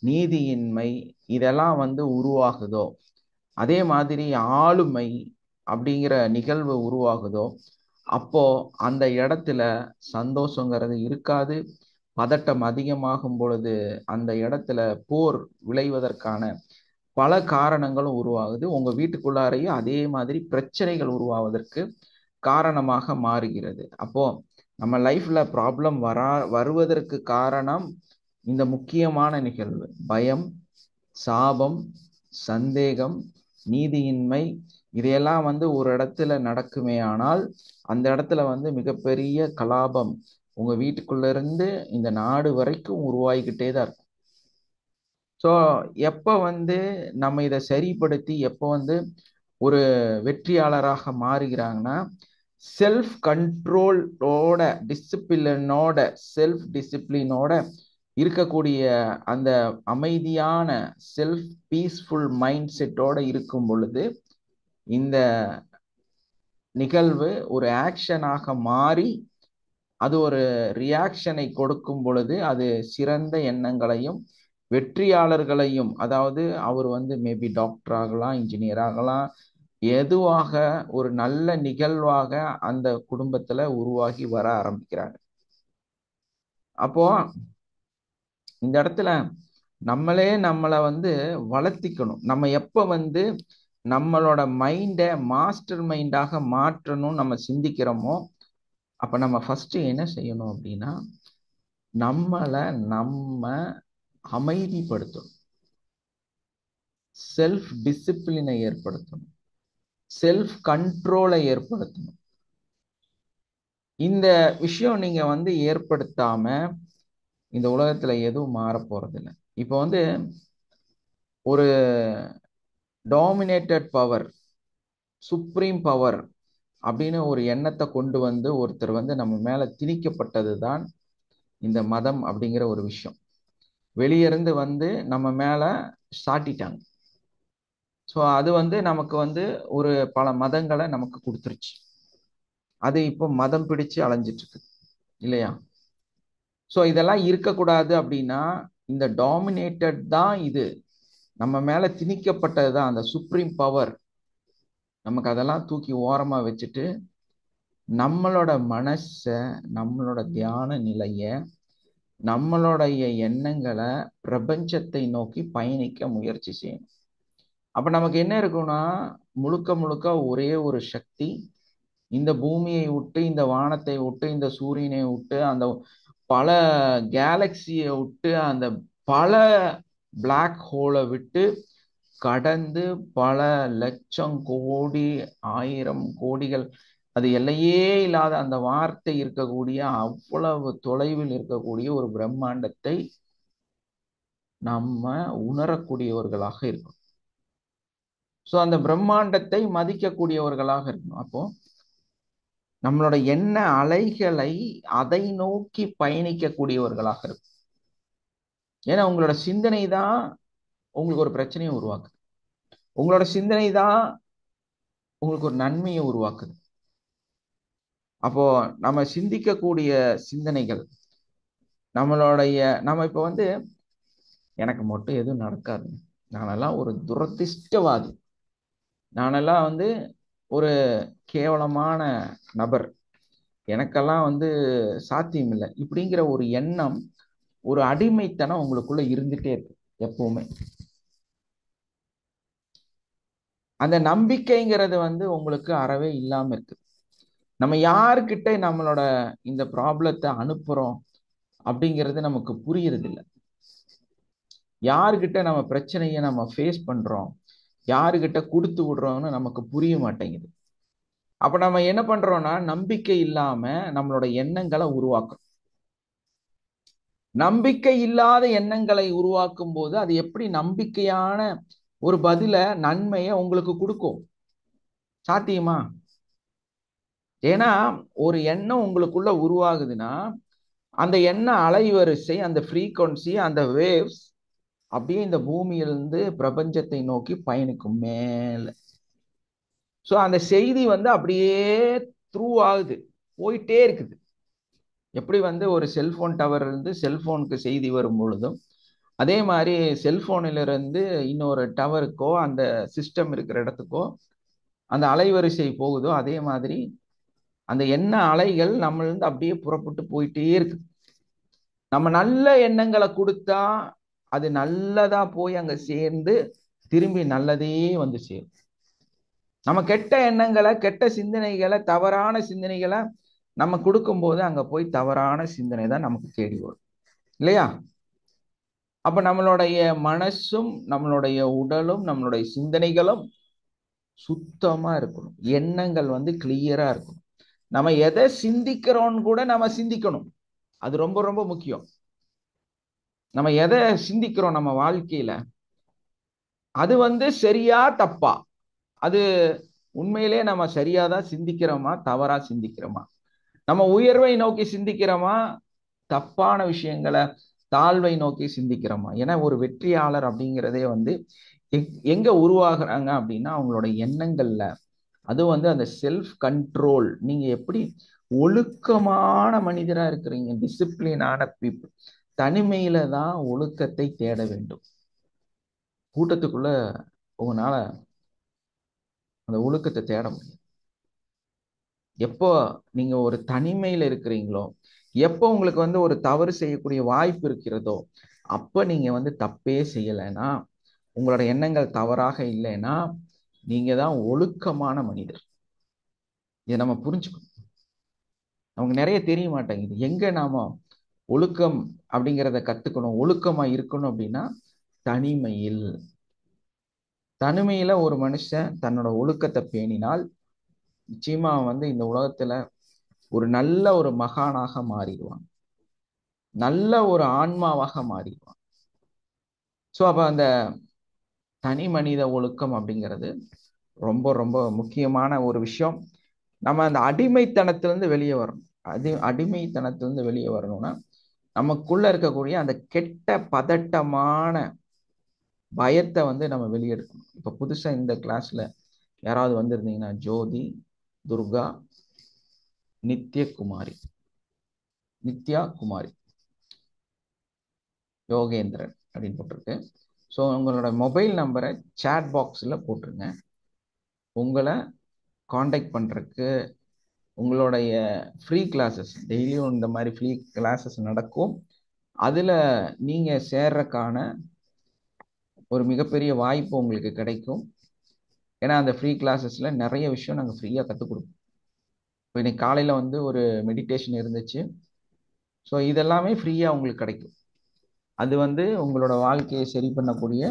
நீதியின்மை இதெல்லாம் உருவாகுதோ, அதே மாதிரி ஆளுமை அப்படிங்கிற நிகழ்வு உருவாகுதோ, அப்போ அந்த இடத்துல சந்தோஷங்கிறது இருக்காது. பதட்டம் அதிகமாகும் பொழுது அந்த இடத்துல போர் விளைவதற்கான பல காரணங்களும் உருவாகுது. உங்க வீட்டுக்குள்ளாரையும் அதே மாதிரி பிரச்சனைகள் உருவாவதற்கு காரணமாக மாறுகிறது. அப்போ நம்ம லைஃப்ல ப்ராப்ளம் வருவதற்கு காரணம் இந்த முக்கியமான நிகழ்வு: பயம், சாபம், சந்தேகம், நீதியின்மை. இதையெல்லாம் ஒரு இடத்துல நடக்குமே ஆனால் அந்த இடத்துல மிகப்பெரிய கலாபம், உங்க வீட்டுக்குள்ள இருந்து இந்த நாடு வரைக்கும் உருவாகிக்கிட்டே தான் இருக்கும். ஸோ எப்போ வந்து நம்ம இதை சரிப்படுத்தி எப்போ வந்து ஒரு வெற்றியாளராக மாறுகிறாங்கன்னா, செல்ஃப் கண்ட்ரோலோட, டிசிப்ளினோட, செல்ஃப் டிசிப்ளினோட இருக்கக்கூடிய அந்த அமைதியான செல்ஃப் பீஸ்ஃபுல் மைண்ட் செட்டோட இருக்கும் பொழுது இந்த நிகழ்வு ஒரு ஆக்ஷனாக மாறி அது ஒரு ரியாக்ஷனை கொடுக்கும் பொழுது அது சிறந்த எண்ணங்களையும் வெற்றியாளர்களையும், அதாவது அவர் வந்து மேபி டாக்டர் ஆகலாம், இன்ஜினியர் ஆகலாம், எதுவாக ஒரு நல்ல நிகழ்வாக அந்த குடும்பத்துல உருவாகி வர ஆரம்பிக்கிறாங்க. அப்போ இந்த இடத்துல நம்மளே நம்மளை வந்து வளர்த்திக்கணும். நம்ம எப்ப வந்து நம்மளோட மைண்டை மாஸ்டர் மைண்டாக மாற்றணும் நம்ம சிந்திக்கிறோமோ, அப்ப நம்ம ஃபர்ஸ்ட் என்ன செய்யணும் அப்படின்னா, நம்மளை நம்ம அமைதிப்படுத்தணும், செல்ஃப் டிசிப்ளினை ஏற்படுத்தணும், செல்ஃப் கண்ட்ரோலை ஏற்படுத்தணும். இந்த விஷயம் நீங்க வந்து ஏற்படுத்தாம இந்த உலகத்துல எதுவும் மாற போறது இல்லை. இப்போ வந்து ஒரு டாமினேட்டட் பவர், சுப்ரீம் பவர் அப்படின்னு ஒரு எண்ணத்தை கொண்டு வந்து ஒருத்தர் வந்து நம்ம மேல திணிக்கப்பட்டது தான் இந்த மதம் அப்படிங்கிற ஒரு விஷயம். வெளியிருந்து வந்து நம்ம மேல சாட்டிட்டாங்க. ஸோ அது வந்து நமக்கு வந்து ஒரு பல மதங்களை நமக்கு கொடுத்துருச்சு. அது இப்போ மதம் பிடிச்சு அலைஞ்சிட்டு இருக்கு இல்லையா? ஸோ இதெல்லாம் இருக்கக்கூடாது அப்படின்னா இந்த டாமினேட்டட் தான், இது நம்ம மேல திணிக்கப்பட்டது தான் அந்த சுப்ரீம் பவர். நமக்கு அதெல்லாம் தூக்கி ஓரமா வச்சுட்டு நம்மளோட மனசை, நம்மளோட தியான நிலைய, நம்மளுடைய எண்ணங்களை பிரபஞ்சத்தை நோக்கி பயணிக்க முயற்சி செய்யணும். அப்ப நமக்கு என்ன இருக்கும்னா, முழுக்க முழுக்க ஒரே ஒரு சக்தி இந்த பூமியை விட்டு, இந்த வானத்தை விட்டு, இந்த சூரியனை விட்டு, அந்த பல கேலக்சியை விட்டு, அந்த பல பிளாக் ஹோலை விட்டு கடந்து பல லட்சம் கோடி, 1000 கோடிகள், அது எல்லையே இல்லாத அந்த வார்த்தை இருக்கக்கூடிய அவ்வளவு தொலைவில் இருக்கக்கூடிய ஒரு பிரம்மாண்டத்தை நம்ம உணரக்கூடியவர்களாக இருக்கணும். ஸோ அந்த பிரம்மாண்டத்தை மதிக்கக்கூடியவர்களாக இருக்கணும். அப்போ நம்மளோட எண்ண அலைகளை அதை நோக்கி பயணிக்கக்கூடியவர்களாக இருக்கும். ஏன்னா உங்களோட சிந்தனை தான் உங்களுக்கு ஒரு பிரச்சனையை உருவாக்குது. உங்களோட சிந்தனை தான் உங்களுக்கு ஒரு நன்மையை உருவாக்குது. அப்போ நம்ம சிந்திக்கக்கூடிய சிந்தனைகள் நம்மளுடைய, நம்ம இப்போ வந்து எனக்கு மட்டும் எதுவும் நடக்காது, நானெல்லாம் ஒரு துரதிர்ஷ்டவாதி, நானெல்லாம் வந்து ஒரு கேவலமான நபர், எனக்கெல்லாம் வந்து சாத்தியம் இல்லை, இப்படிங்கிற ஒரு எண்ணம், ஒரு அடிமைத்தனம் உங்களுக்குள்ள இருந்துட்டே இருக்கு எப்பவுமே. அந்த நம்பிக்கைங்கிறது வந்து உங்களுக்கு அறவே இல்லாம இருக்கு. நம்ம யாருக்கிட்ட நம்மளோட இந்த ப்ராப்ளத்தை அனுப்புறோம் அப்படிங்கிறது நமக்கு புரியறது இல்லை. யாருக்கிட்ட நம்ம பிரச்சனையை நம்ம ஃபேஸ் பண்றோம், யாருக்கிட்ட கொடுத்து விடுறோம்னு நமக்கு புரிய மாட்டேங்குது. அப்ப நம்ம என்ன பண்றோம்னா, நம்பிக்கை இல்லாம நம்மளோட எண்ணங்களை உருவாக்குறோம். நம்பிக்கை இல்லாத எண்ணங்களை உருவாக்கும் போது அது எப்படி நம்பிக்கையான ஒரு பதில, நன்மையை உங்களுக்கு கொடுக்கும்? சாத்தியமா? ஏன்னா ஒரு எண்ணம் உங்களுக்குள்ள உருவாகுதுன்னா அந்த எண்ண அலைவரிசை, அந்த ஃப்ரீக்வன்சி, அந்த வேவ்ஸ் அப்படியே இந்த பூமியிலிருந்து பிரபஞ்சத்தை நோக்கி பயணிக்கும் மேல. ஸோ அந்த செய்தி வந்து அப்படியே த்ரூ ஆகுது, போயிட்டே இருக்குது. எப்படி வந்து ஒரு செல்போன் டவர் இருந்து செல்போனுக்கு செய்தி வரும் பொழுதும், அதே மாதிரி செல்போனிலிருந்து இன்னொரு டவருக்கோ அந்த சிஸ்டம் இருக்கிற இடத்துக்கோ அந்த அலைவரிசை போகுதோ, அதே மாதிரி அந்த எண்ண அலைகள் நம்மளிருந்து அப்படியே புறப்பட்டு போயிட்டே இருக்கு. நம்ம நல்ல எண்ணங்களை கொடுத்தா அது நல்லதா போய் அங்க சேர்ந்து திரும்பி நல்லதே வந்து சேரும். நம்ம கெட்ட எண்ணங்களை, கெட்ட சிந்தனைகளை, தவறான சிந்தனைகளை நம்ம கொடுக்கும்போது அங்க போய் தவறான சிந்தனை தான் நமக்கு தேடி வரும் இல்லையா? அப்ப நம்மளுடைய மனசும், நம்மளுடைய உடலும், நம்மளுடைய சிந்தனைகளும் சுத்தமா இருக்கணும். எண்ணங்கள் வந்து கிளியரா இருக்கணும். நம்ம எதை சிந்திக்கிறோம்னு கூட நம்ம சிந்திக்கணும். அது ரொம்ப ரொம்ப முக்கியம். நம்ம எதை சிந்திக்கிறோம் நம்ம வாழ்க்கையில, அது சரியா தப்பா, அது உண்மையிலே நம்ம சரியாதான் சிந்திக்கிறோமா தவறா சிந்திக்கிறோமா, நம்ம உயர்வை நோக்கி சிந்திக்கிறோமா தப்பான விஷயங்களை தாழ்வை நோக்கி சிந்திக்கிறோமா. ஏன்னா ஒரு வெற்றியாளர் அப்படிங்கிறதே எங்க உருவாகுறாங்க அப்படின்னா அவங்களோட எண்ணங்கள்ல. அது அந்த செல்ஃப் கண்ட்ரோல். நீங்க எப்படி ஒழுக்கமான மனிதரா இருக்கிறீங்க, டிசிப்ளினான பீப்புள். தனிமையில தான் ஒழுக்கத்தை தேட வேண்டும். கூட்டத்துக்குள்ள உங்களால அந்த ஒழுக்கத்தை தேட முடியும். எப்போ நீங்க ஒரு தனிமையில இருக்கிறீங்களோ, எப்போ உங்களுக்கு ஒரு தவறு செய்யக்கூடிய வாய்ப்பு இருக்கிறதோ, அப்ப நீங்க தப்பே செய்யலைன்னா, உங்களோட எண்ணங்கள் தவறாக இல்லைன்னா, நீங்க தான் ஒழுக்கமான மனிதர். இதை நம்ம புரிஞ்சுக்கணும். நமக்கு நிறைய தெரிய மாட்டேங்குது. எங்க நாம ஒழுக்கம் அப்படிங்கிறத கத்துக்கணும், ஒழுக்கமா இருக்கணும் அப்படின்னா தனிமையில். தனிமையில ஒரு மனுஷன் தன்னோட ஒழுக்கத்தை பேணினால் நிச்சயமா இந்த உலகத்துல ஒரு நல்ல ஒரு மகானாக மாறிடுவான், நல்ல ஒரு ஆன்மாவாக மாறிடுவான். ஸோ அப்ப அந்த தனி மனித ஒழுக்கம் அப்படிங்கிறது ரொம்ப ரொம்ப முக்கியமான ஒரு விஷயம். நம்ம அந்த அடிமைத்தனத்திலிருந்து வெளியே வரணும். அடிமைத்தனத்திலிருந்து வெளியே வரணும்னா நமக்குள்ள இருக்கக்கூடிய அந்த கெட்ட பதட்டமான பயத்தை நம்ம வெளியெடுக்கணும். இப்ப புதுசா இந்த கிளாஸ்ல யாராவது வந்திருந்தீங்கன்னா, ஜோதி, துர்கா, நித்யா குமாரி, யோகேந்திரன் அப்படின்னு போட்டிருக்கு. ஸோ உங்களோட மொபைல் நம்பரை சேட் பாக்ஸில் போட்டுருங்க. உங்களை காண்டாக்ட் பண்ணுறதுக்கு உங்களுடைய ஃப்ரீ கிளாஸஸ் டெய்லியும் இந்த மாதிரி ஃப்ரீ கிளாஸஸ் நடக்கும். அதில் நீங்கள் சேர்றதுக்கான ஒரு மிகப்பெரிய வாய்ப்பு உங்களுக்கு கிடைக்கும். ஏன்னா அந்த ஃப்ரீ கிளாஸஸில் நிறைய விஷயம் நாங்கள் ஃப்ரீயாக கற்றுக் கொடுப்போம். இப்போ இன்னைக்கு காலையில் ஒரு மெடிடேஷன் இருந்துச்சு. ஸோ இதெல்லாமே ஃப்ரீயாக உங்களுக்கு கிடைக்கும். அது உங்களோட வாழ்க்கையை சரி பண்ணக்கூடிய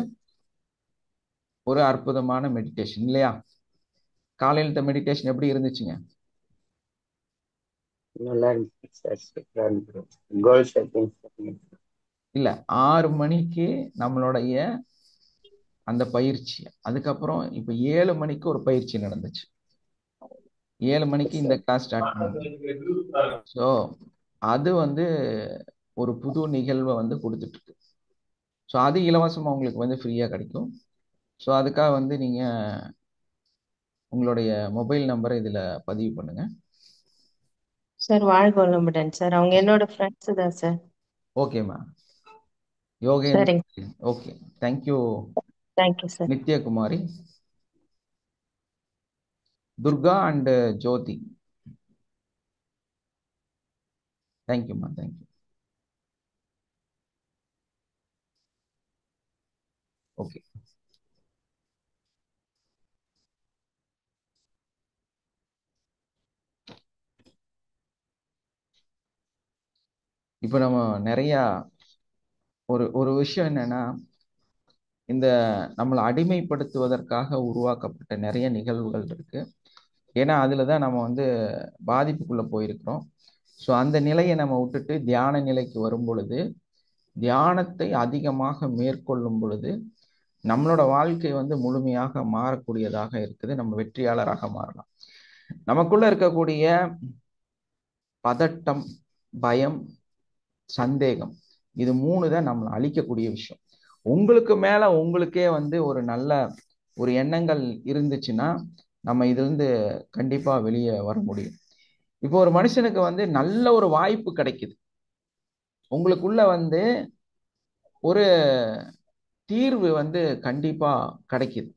ஒரு அற்புதமான மெடிடேஷன் இல்லையா? காலையிலத்த மெடிடேஷன் எப்படி இருந்துச்சுங்க? நல்லா இருந்துச்சு. கோல் செட்டிங் இல்ல, 6 மணிக்கு நம்மளுடைய அந்த பயிற்சி, அதுக்கப்புறம் இப்ப 7 மணிக்கு ஒரு பயிற்சி நடந்துச்சு. 7 மணிக்கு இந்த கிளாஸ் ஸ்டார்ட் பண்ணாங்க. ஸோ அது ஒரு புது நிகழ்வை கொடுத்துட்டு இருக்கு. ஸோ அது இலவசமா உங்களுக்கு ஃப்ரீயா கிடைக்கும். ஸோ அதுக்காக நீங்க உங்களுடைய மொபைல் நம்பரை இதுல பதிவு பண்ணுங்க. சார் வாழ்க வளமுடன் சார். அவங்க என்னோட ஃப்ரெண்ட்ஸ் தான் சார். ஓகேம்மா, யோகேந்திரன். சரிங்க, okay, thank you. Thank you sir. Nithyakumari, Durga and Jothi. தேங்க்யூம்மா, தேங்க்யூ. ஓகே, இப்போ நம்ம நிறைய ஒரு விஷயம் என்னன்னா, இந்த நம்மளை அடிமைப்படுத்துவதற்காக உருவாக்கப்பட்ட நிறைய நிகழ்வுகள் இருக்கு. ஏன்னா அதுல தான் நம்ம பாதிப்புக்குள்ள போயிருக்கிறோம். ஸோ அந்த நிலையை நம்ம விட்டுட்டு தியான நிலைக்கு வரும் பொழுது, தியானத்தை அதிகமாக மேற்கொள்ளும் பொழுது நம்மளோட வாழ்க்கை முழுமையாக மாறக்கூடியதாக இருக்குது. நம்ம வெற்றியாளராக மாறலாம். நமக்குள்ள இருக்கக்கூடிய பதட்டம், பயம், சந்தேகம், இது 3 தான் நம்மளை அழிக்கக்கூடிய விஷயம். உங்களுக்கு மேல உங்களுக்கே ஒரு நல்ல ஒரு எண்ணங்கள் இருந்துச்சுன்னா நம்ம இதிலிருந்து கண்டிப்பா வெளியே வர முடியும். இப்போ ஒரு மனுஷனுக்கு நல்ல ஒரு வாய்ப்பு கிடைக்குது, உங்களுக்குள்ள ஒரு தீர்வு கண்டிப்பா கிடைக்குது.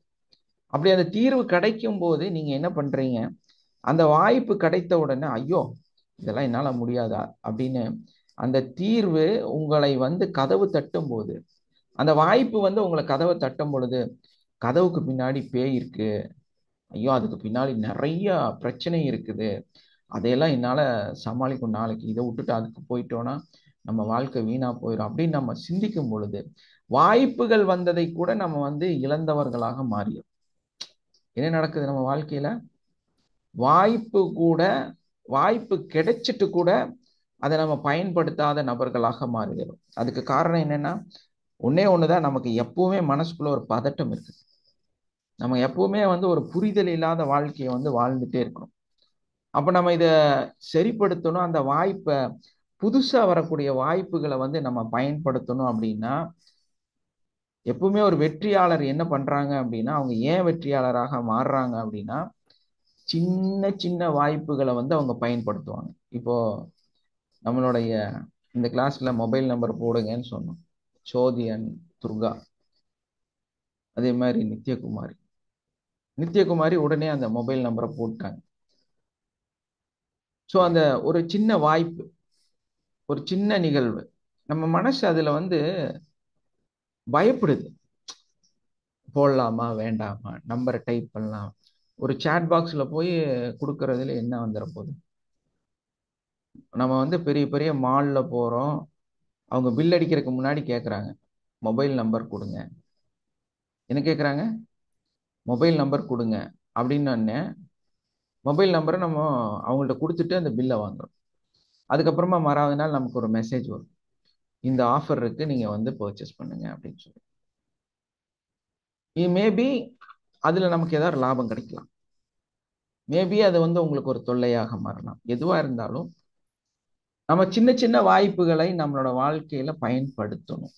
அப்படி அந்த தீர்வு கிடைக்கும் போது நீங்க என்ன பண்றீங்க? அந்த வாய்ப்பு கிடைத்த உடனே ஐயோ இதெல்லாம் என்னால முடியாதா அப்படின்னு அந்த தீர்வு உங்களை கதவு தட்டும் போது, அந்த வாய்ப்பு உங்களை கதவை தட்டும் பொழுது, கதவுக்கு பின்னாடி பேய் இருக்கு, ஐயோ அதுக்கு பின்னாடி நிறைய பிரச்சனை இருக்குது, அதையெல்லாம் என்னால சமாளிக்கும், நாளைக்கு இதை விட்டுட்டு அதுக்கு போயிட்டோம்னா நம்ம வாழ்க்கை வீணா போயிடும் அப்படின்னு நம்ம சிந்திக்கும் பொழுது வாய்ப்புகள் வந்ததை கூட நம்ம இழந்தவர்களாக மாறிடும். என்ன நடக்குது நம்ம வாழ்க்கையில? வாய்ப்பு கிடைச்சிட்டு கூட அதை நம்ம பயன்படுத்தாத நபர்களாக மாறுகிறோம். அதுக்கு காரணம் என்னன்னா, ஒன்னே ஒண்ணுதான், நமக்கு எப்பவுமே மனசுக்குள்ள ஒரு பதட்டம் இருக்கு. நம்ம எப்பவுமே ஒரு புரிதல் இல்லாத வாழ்க்கையை வாழ்ந்துட்டே இருக்கணும். அப்ப நம்ம இத சரிப்படுத்தணும். அந்த வாய்ப்பை, புதுசா வரக்கூடிய வாய்ப்புகளை நம்ம பயன்படுத்தணும் அப்படின்னா, எப்பவுமே ஒரு வெற்றியாளர் என்ன பண்றாங்க அப்படின்னா, அவங்க ஏன் வெற்றியாளராக மாறுறாங்க அப்படின்னா, சின்ன சின்ன வாய்ப்புகளை அவங்க பயன்படுத்துவாங்க. இப்போ நம்மளுடைய இந்த கிளாஸ்ல மொபைல் நம்பர் போடுங்கன்னு சொன்னோம். சோதியன், துர்கா, அதே மாதிரி நித்யகுமாரி உடனே அந்த மொபைல் நம்பரை போட்டாங்க. ஸோ அந்த ஒரு சின்ன வாய்ப்பு, ஒரு சின்ன நிகழ்வு, நம்ம மனசு அதுல பயப்படுது. போடலாமா வேண்டாமா, நம்பரை டைப் பண்ணலாம், ஒரு சாட் பாக்ஸ்ல போய் கொடுக்கறதுல என்ன வந்துட போகுது. நம்ம பெரிய பெரிய மால்ல போறோம், அவங்க பில் அடிக்கிறதுக்கு முன்னாடி கேட்குறாங்க மொபைல் நம்பர் கொடுங்க. என்ன கேட்குறாங்க? மொபைல் நம்பர் கொடுங்க அப்படின்னு மொபைல் நம்பரை நம்ம அவங்கள்ட்ட கொடுத்துட்டு அந்த பில்லை வாங்குறோம். அதுக்கப்புறமா மறாவது நாள் நமக்கு ஒரு மெசேஜ் வரும், இந்த ஆஃபர் இருக்கு, நீங்க பர்ச்சேஸ் பண்ணுங்க அப்படின்னு சொல்லி. மேபி அதுல நமக்கு ஏதாவது லாபம் கிடைக்கலாம், மேபி அது உங்களுக்கு ஒரு தொல்லையாக மாறலாம். எதுவா இருந்தாலும் நம்ம சின்ன சின்ன வாய்ப்புகளை நம்மளோட வாழ்க்கையில பயன்படுத்தணும்.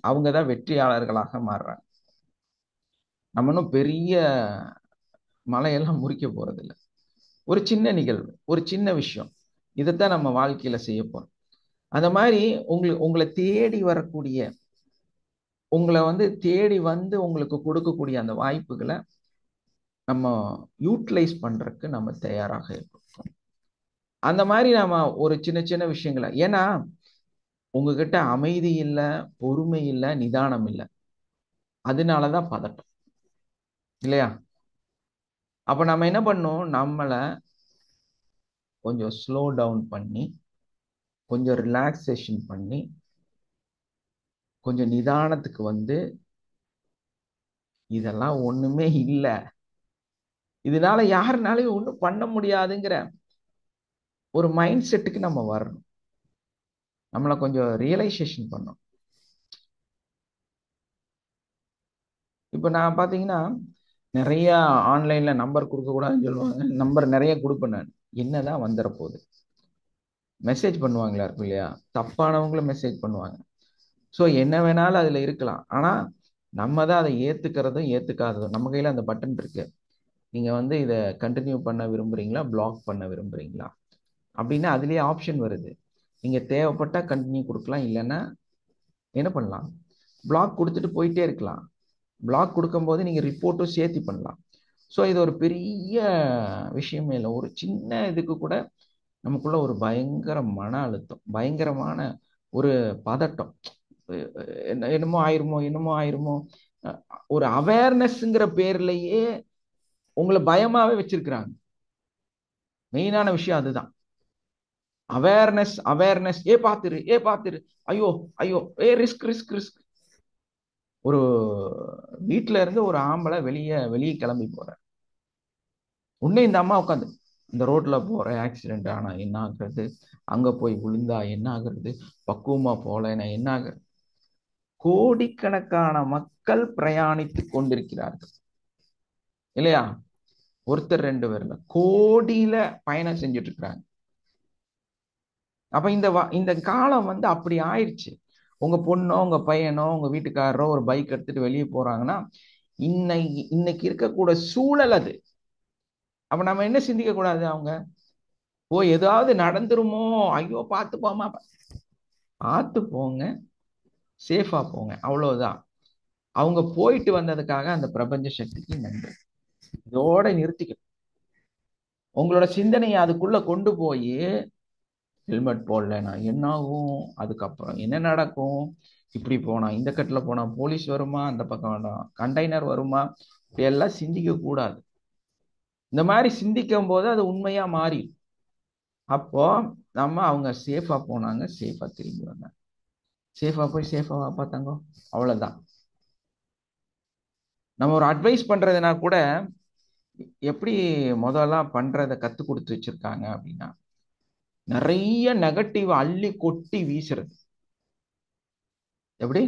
அவங்கதான் வெற்றியாளர்களாக மாறுறாங்க. நம்ம இன்னும் பெரிய மலையெல்லாம் முறிக்க போறது இல்லை. ஒரு சின்ன நிகழ்வு, ஒரு சின்ன விஷயம், இதைத்தான் நம்ம வாழ்க்கையில செய்ய போறோம். அந்த மாதிரி உங்களை தேடி வரக்கூடிய, உங்களை தேடி உங்களுக்கு கொடுக்கக்கூடிய அந்த வாய்ப்புகளை நம்ம யூட்டிலைஸ் பண்றதுக்கு நம்ம தயாராக இருக்கோம். அந்த மாதிரி நம்ம ஒரு சின்ன சின்ன விஷயங்களை, ஏன்னா உங்ககிட்ட அமைதி இல்லை, பொறுமை இல்லை, நிதானம் இல்லை, அதனாலதான் பதட்டம் இல்லையா? அப்ப நம்ம என்ன பண்ணோம், நம்மளை கொஞ்சம் ஸ்லோ டவுன் பண்ணி, கொஞ்சம் ரிலாக்ஸேஷன் பண்ணி, கொஞ்சம் நிதானத்துக்கு இதெல்லாம் ஒண்ணுமே இல்லை, இதனால யாருனாலையும் ஒண்ணும் பண்ண முடியாதுங்கிற ஒரு மைண்ட் செட்டுக்கு நம்ம வரணும். நம்மளை கொஞ்சம் ரியலைசேஷன் பண்ணணும். இப்ப நான் பாத்தீங்கன்னா, நிறைய ஆன்லைன்ல நம்பர் கொடுக்க கூடாதுன்னு சொல்லுவாங்க. நம்பர் நிறைய கொடுப்பேன் நான். என்னதான் வந்துட போகுது, மெசேஜ் பண்ணுவாங்களா இருக்கும் இல்லையா, தப்பானவங்களும் மெசேஜ் பண்ணுவாங்க. ஸோ என்ன வேணாலும் அதுல இருக்கலாம். ஆனா நம்ம தான் அதை ஏத்துக்கிறதும் ஏத்துக்காததும். நம்ம கையில அந்த பட்டன் இருக்கு. நீங்க இதை கண்டினியூ பண்ண விரும்புறீங்களா, பிளாக் பண்ண விரும்புறீங்களா அப்படின்னு அதுலயே ஆப்ஷன் வருது. நீங்க தேவைப்பட்டா கண்டினியூ கொடுக்கலாம், இல்லைன்னா என்ன பண்ணலாம், பிளாக் கொடுத்துட்டு போயிட்டே இருக்கலாம். பிளாக் கொடுக்கும்போது நீங்க ரிப்போர்ட்டும் சேர்த்து பண்ணலாம். ஸோ இது ஒரு பெரிய விஷயமே இல்லை. ஒரு சின்ன இதுக்கு கூட நமக்குள்ள ஒரு பயங்கர மன அழுத்தம், பயங்கரமான ஒரு பதட்டம், என்னமோ ஆயிருமோ என்னமோ ஆயிருமோ, ஒரு அவேர்னஸ்ங்கிற பேர்லயே உங்களை பயமாவே வச்சிருக்கிறாங்க. மெயினான விஷயம் அதுதான், அவேர்னஸ். அவேர்னஸ், பாத்துரு, ஐயோ ஐயோ, ரிஸ்க் ரிஸ்க் ரிஸ்க். ஒரு வீட்டுல இருந்து ஒரு ஆம்பளை வெளியே கிளம்பி போற உடனே இந்த அம்மா உட்காந்து, இந்த ரோட்ல போற ஆக்சிடென்ட் ஆனா என்ன ஆகுறது, அங்க போய் விழுந்தா என்ன ஆகுறது, பக்குவமா போலன்னா என்ன ஆகுறது. கோடிக்கணக்கான மக்கள் பிரயாணித்து கொண்டிருக்கிறார்கள் இல்லையா? ஒருத்தர் ரெண்டு பேர்ல கோடியில பயணம் செஞ்சுட்டு இருக்கிறாங்க. அப்ப இந்த காலம் அப்படி ஆயிடுச்சு. உங்க பொண்ணோ உங்க பையனோ உங்க வீட்டுக்காரரோ ஒரு பைக் எடுத்துட்டு வெளியே போறாங்கன்னா, இன்னைக்கு இருக்கக்கூட சூழல் அது. அப்ப நம்ம என்ன சிந்திக்க கூடாது, அவங்க ஏதாவது நடந்துருமோ, ஐயோ பார்த்து போமா, பார்த்து போங்க, சேஃபா போங்க, அவ்வளவுதான். அவங்க போயிட்டு வந்ததுக்காக அந்த பிரபஞ்ச சக்திக்கு நன்றி. இதோட நிறுத்திக்கணும். உங்களோட சிந்தனையை அதுக்குள்ள கொண்டு போய், ஹெல்மெட் போடலன்னா என்ன ஆகும், அதுக்கப்புறம் என்ன நடக்கும், இப்படி போனா இந்த கட்டில போனா போலீஸ் வருமா, அந்த பக்கம் வேண்டாம் கண்டெய்னர் வருமா, எல்லாம் சிந்திக்க கூடாது. இந்த மாதிரி சிந்திக்கும் போது அது உண்மையா மாறி, அப்போ அவங்க சேஃபா போனாங்க, சேஃபா திரும்பி வந்தாங்க. சேஃபா போய் சேஃபா பார்த்தாங்க, அவ்வளவுதான். நம்ம ஒரு அட்வைஸ் பண்றதுனா கூட எப்படி முதல்ல பண்றதை கத்து கொடுத்து வச்சிருக்காங்க அப்படின்னா, நிறைய நெகட்டிவ் அள்ளி கொட்டி வீசுறது. எப்படி?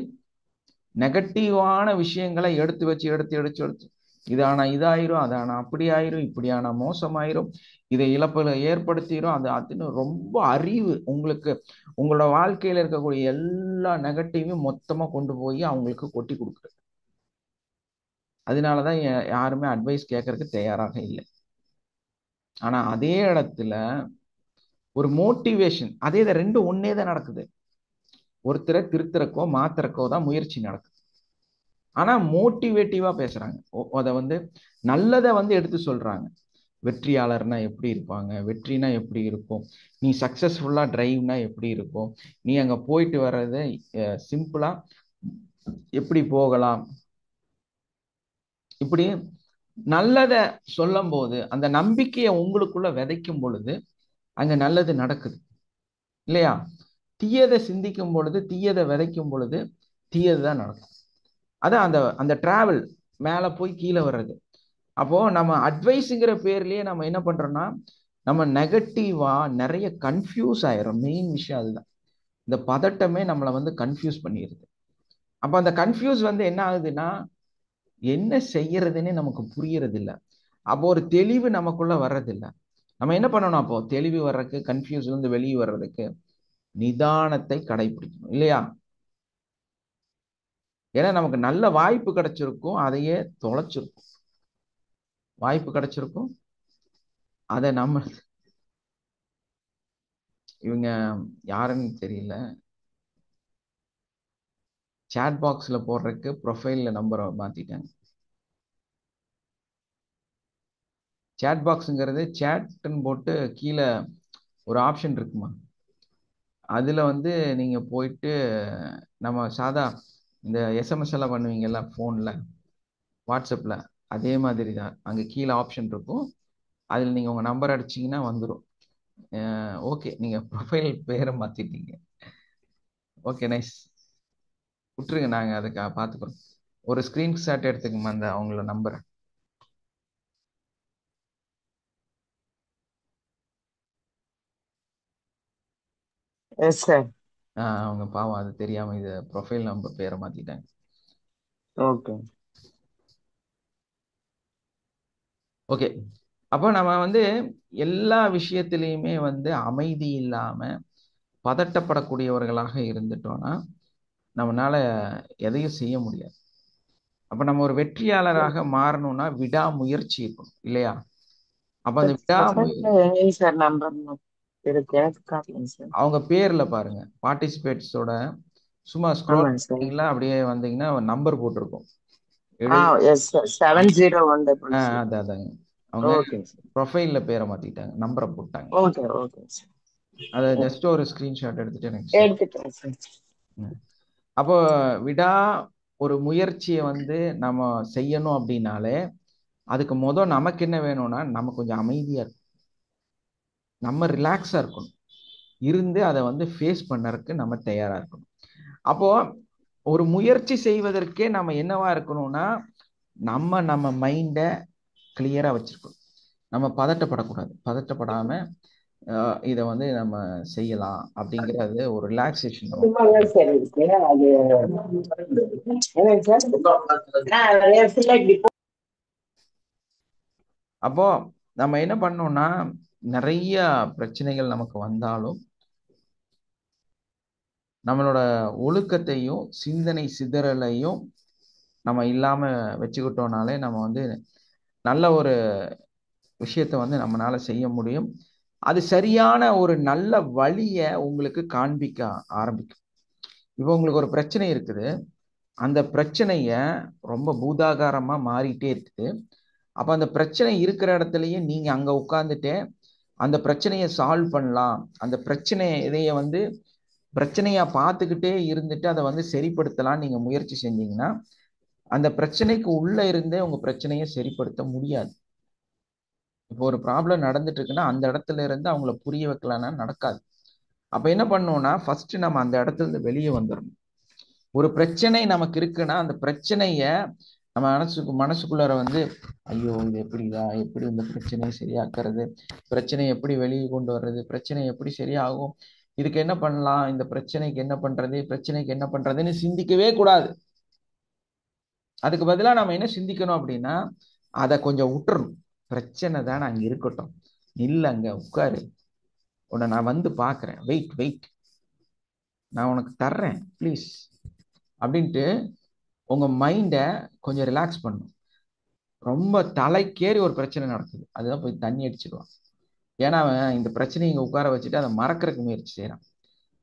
நெகட்டிவான விஷயங்களை எடுத்து வச்சு எடுத்து இதானா இதாயிரும், அதானா அப்படி ஆயிரும், இப்படியானா மோசமாயிரும், இதை இழப்புல ஏற்படுத்திடும், அதுன்னு ரொம்ப அறிவு உங்களுக்கு உங்களோட வாழ்க்கையில இருக்கக்கூடிய எல்லா நெகட்டிவையும் மொத்தமா கொண்டு போய் அவங்களுக்கு கொட்டி கொடுக்குறது. அதனாலதான் யாருமே அட்வைஸ் கேட்கறதுக்கு தயாராக இல்லை. ஆனா அதே இடத்துல ஒரு மோட்டிவேஷன், அதே ரெண்டும் ஒன்னே தான் நடக்குது. ஒருத்தரை திருத்தறக்கோ மாத்துறக்கோ தான் முயற்சி நடக்குது. ஆனா மோட்டிவேட்டிவா பேசுறாங்க. அதை நல்லதை எடுத்து சொல்றாங்க. வெற்றியாளர்னா எப்படி இருப்பாங்க, வெற்றினா எப்படி இருக்கும், நீ சக்சஸ்ஃபுல்லா டிரைவ்னா எப்படி இருக்கும், நீ அங்க போயிட்டு வர்றதை சிம்பிளா எப்படி போகலாம், இப்படி நல்லத சொல்லும் போது அந்த நம்பிக்கையை உங்களுக்குள்ள விதைக்கும் பொழுது அங்க நல்லது நடக்குது இல்லையா? தீயதை சிந்திக்கும் பொழுது, தீயதை விதைக்கும் பொழுது தீயது தான் நடக்கும். அதான் அந்த அந்த டிராவல் மேல போய் கீழே வர்றது. அப்போ நம்ம அட்வைஸுங்கிற பேர்லயே நம்ம என்ன பண்றோம்னா நம்ம நெகட்டிவா நிறைய கன்ஃபியூஸ் ஆயிரும். மெயின் விஷயம் அதுதான். இந்த பதட்டமே நம்மளை கன்ஃபியூஸ் பண்ணிடுது. அப்ப அந்த கன்ஃபியூஸ் என்ன ஆகுதுன்னா என்ன செய்யறதுன்னே நமக்கு புரியறது இல்லை. அப்போ ஒரு தெளிவு நமக்குள்ள வர்றதில்லை. நம்ம என்ன பண்ணணும்? அப்போ தெளிவு வர்றதுக்கு, கன்ஃபியூஸ்ல இருந்து வெளியே வர்றதுக்கு நிதானத்தை கடைபிடிக்கணும் இல்லையா? ஏன்னா நமக்கு நல்ல வாய்ப்பு கிடைச்சிருக்கும், அதையே தொலைச்சிருக்கும். வாய்ப்பு கிடைச்சிருக்கும், அதை நம்ம இவங்க யாருன்னு தெரியல, சாட் பாக்ஸ்ல போடுறதுக்கு ப்ரொஃபைல்ல நம்பரை மாத்திட்டாங்க. சாட் பாக்ஸுங்கிறது சேட்னு போட்டு கீழே ஒரு ஆப்ஷன் இருக்குமா, அதுல நீங்க போயிட்டு நம்ம சாதா இந்த எஸ்எம்எஸ் எல்லாம் பண்ணுவீங்கல்ல போன்ல, வாட்ஸ்அப்ல, அதே மாதிரி தான் அங்க கீழே ஆப்ஷன் இருக்கும். அதுல நீங்க உங்க நம்பர் அடிச்சீங்கன்னா வந்துடும். ஓகே, நீங்க ப்ரொஃபைல் பேரை மாத்திட்டீங்க. Okay, nice. விட்டுருங்க, நாங்க அதுக்கு பார்த்துக்கிறோம். ஒரு ஸ்கிரீன்ஷாட் எடுத்துக்கோமா அந்த அவங்களோட நம்பரை. Yes sir. அவங்க பாவம் அது தெரியாம இது ப்ரொஃபைல் நம்பர் பேரை மாத்திட்டாங்க. Okay okay. அப்போ நம்ம எல்லா விஷயத்திலையுமே அமைதி இல்லாம பதட்டப்படக்கூடியவர்களாக இருந்துட்டோம்னா நம்மளால எதையும் செய்ய முடியாது. அப்ப நம்ம ஒரு வெற்றியாளராக மாறணும்னா விடாமுயற்சி இருக்கணும் இல்லையா? அப்ப அந்த எங்க சார் நம்பர் இருக்கு, எனக்கு காட்டலைங்க சார். அவங்க பேர்ல பாருங்க, பார்ட்டிசிபேட்ஸோட சும்மா ஸ்க்ரோல் பண்ணீங்களா அப்படியே வந்தீங்கன்னா நம்பர் போட்டிருக்கும். Yes sir, 701. அதாங்க அவங்க ப்ரொஃபைல்ல பேரை மாத்திட்டாங்க, நம்பரை போட்டாங்க. Okay okay sir. அதை ஜஸ்ட் ஒரு ஸ்கிரீன்ஷாட் எடுத்துட்டு எனக்கு எடுத்துட்டேன் சார். அப்போ விடா ஒரு முயற்சியை நம்ம செய்யணும் அப்படின்னாலே அதுக்கு நமக்கு என்ன வேணும்னா நம்ம கொஞ்சம் அமைதியா இருக்கணும், நம்ம ரிலாக்ஸா இருக்கணும், இருந்து அதை ஃபேஸ் பண்ணறதுக்கு நம்ம தயாரா இருக்கணும். அப்போ ஒரு முயற்சி செய்வதற்கே நம்ம என்னவா இருக்கணும்னா நம்ம மைண்டை கிளியரா வச்சிருக்கணும். நம்ம பதட்டப்படக்கூடாது. பதட்டப்படாம இதை நம்ம செய்யலாம் அப்படிங்கிறது ஒரு ரிலாக்ஸேஷன். அப்போ நம்ம என்ன பண்ணோம்னா நிறைய பிரச்சனைகள் நமக்கு வந்தாலும் நம்மளோட ஒழுக்கத்தையும் சிந்தனை சிதறலையும் நம்ம இல்லாம வச்சுக்கிட்டோம்னாலே நம்ம நல்ல ஒரு விஷயத்த நம்மளால செய்ய முடியும். அது சரியான ஒரு நல்ல வழியை உங்களுக்கு காண்பிக்க ஆரம்பிக்கும். இப்போ உங்களுக்கு ஒரு பிரச்சனை இருக்குது, அந்த பிரச்சனைய ரொம்ப பூதாகாரமா மாறிட்டே இருக்குது. அப்ப அந்த பிரச்சனை இருக்கிற இடத்துலயே நீங்க அங்க உட்கார்ந்துட்டு அந்த பிரச்சனையை சால்வ் பண்ணலாம், அந்த இதைய பிரச்சனையா பார்த்துக்கிட்டே இருந்துட்டு அதை சரிப்படுத்தலாம் நீங்க முயற்சி செஞ்சீங்கன்னா அந்த பிரச்சனைக்கு உள்ள இருந்தே உங்க பிரச்சனையை சரிப்படுத்த முடியாது. இப்போ ஒரு ப்ராப்ளம் நடந்துட்டு இருக்குன்னா அந்த இடத்துல இருந்து அவங்கள புரிய வைக்கலாம்னா நடக்காது. அப்ப என்ன பண்ணணும்னா ஃபர்ஸ்ட் நம்ம அந்த இடத்துல இருந்து வெளியே வந்துடணும். ஒரு பிரச்சனை நமக்கு இருக்குன்னா அந்த பிரச்சனைய நம்ம மனசுக்குள்ளார வந்து ஐயோ இது எப்படிதா, எப்படி இந்த பிரச்சனையை சரியாக்குறது, பிரச்சனையை எப்படி வெளியே கொண்டு வர்றது, பிரச்சனை எப்படி சரியாகும், இதுக்கு என்ன பண்ணலாம், இந்த பிரச்சனைக்கு என்ன பண்றது, பிரச்சனைக்கு என்ன பண்றதுன்னு சிந்திக்கவே கூடாது. அதுக்கு பதிலா நம்ம என்ன சிந்திக்கணும் அப்படின்னா, அதை கொஞ்சம் விட்டுறணும். பிரச்சனை தானே, அங்க இருக்கட்டும், இல்ல அங்க உட்காரு, உன்னை நான் வந்து பாக்குறேன், வெயிட் வெயிட், நான் உனக்கு தர்றேன் ப்ளீஸ் அப்படின்ட்டு உங்க மைண்டை கொஞ்சம் ரிலாக்ஸ் பண்ணும். ரொம்ப தலைக்கேறி ஒரு பிரச்சனை நடக்குது, அதுதான் போய் தண்ணி அடிச்சிடுவான். ஏன்னா அவன் இந்த பிரச்சனையை இங்க உட்கார வச்சுட்டு அதை மறக்கறதுக்கு முயற்சி செய்யறான்.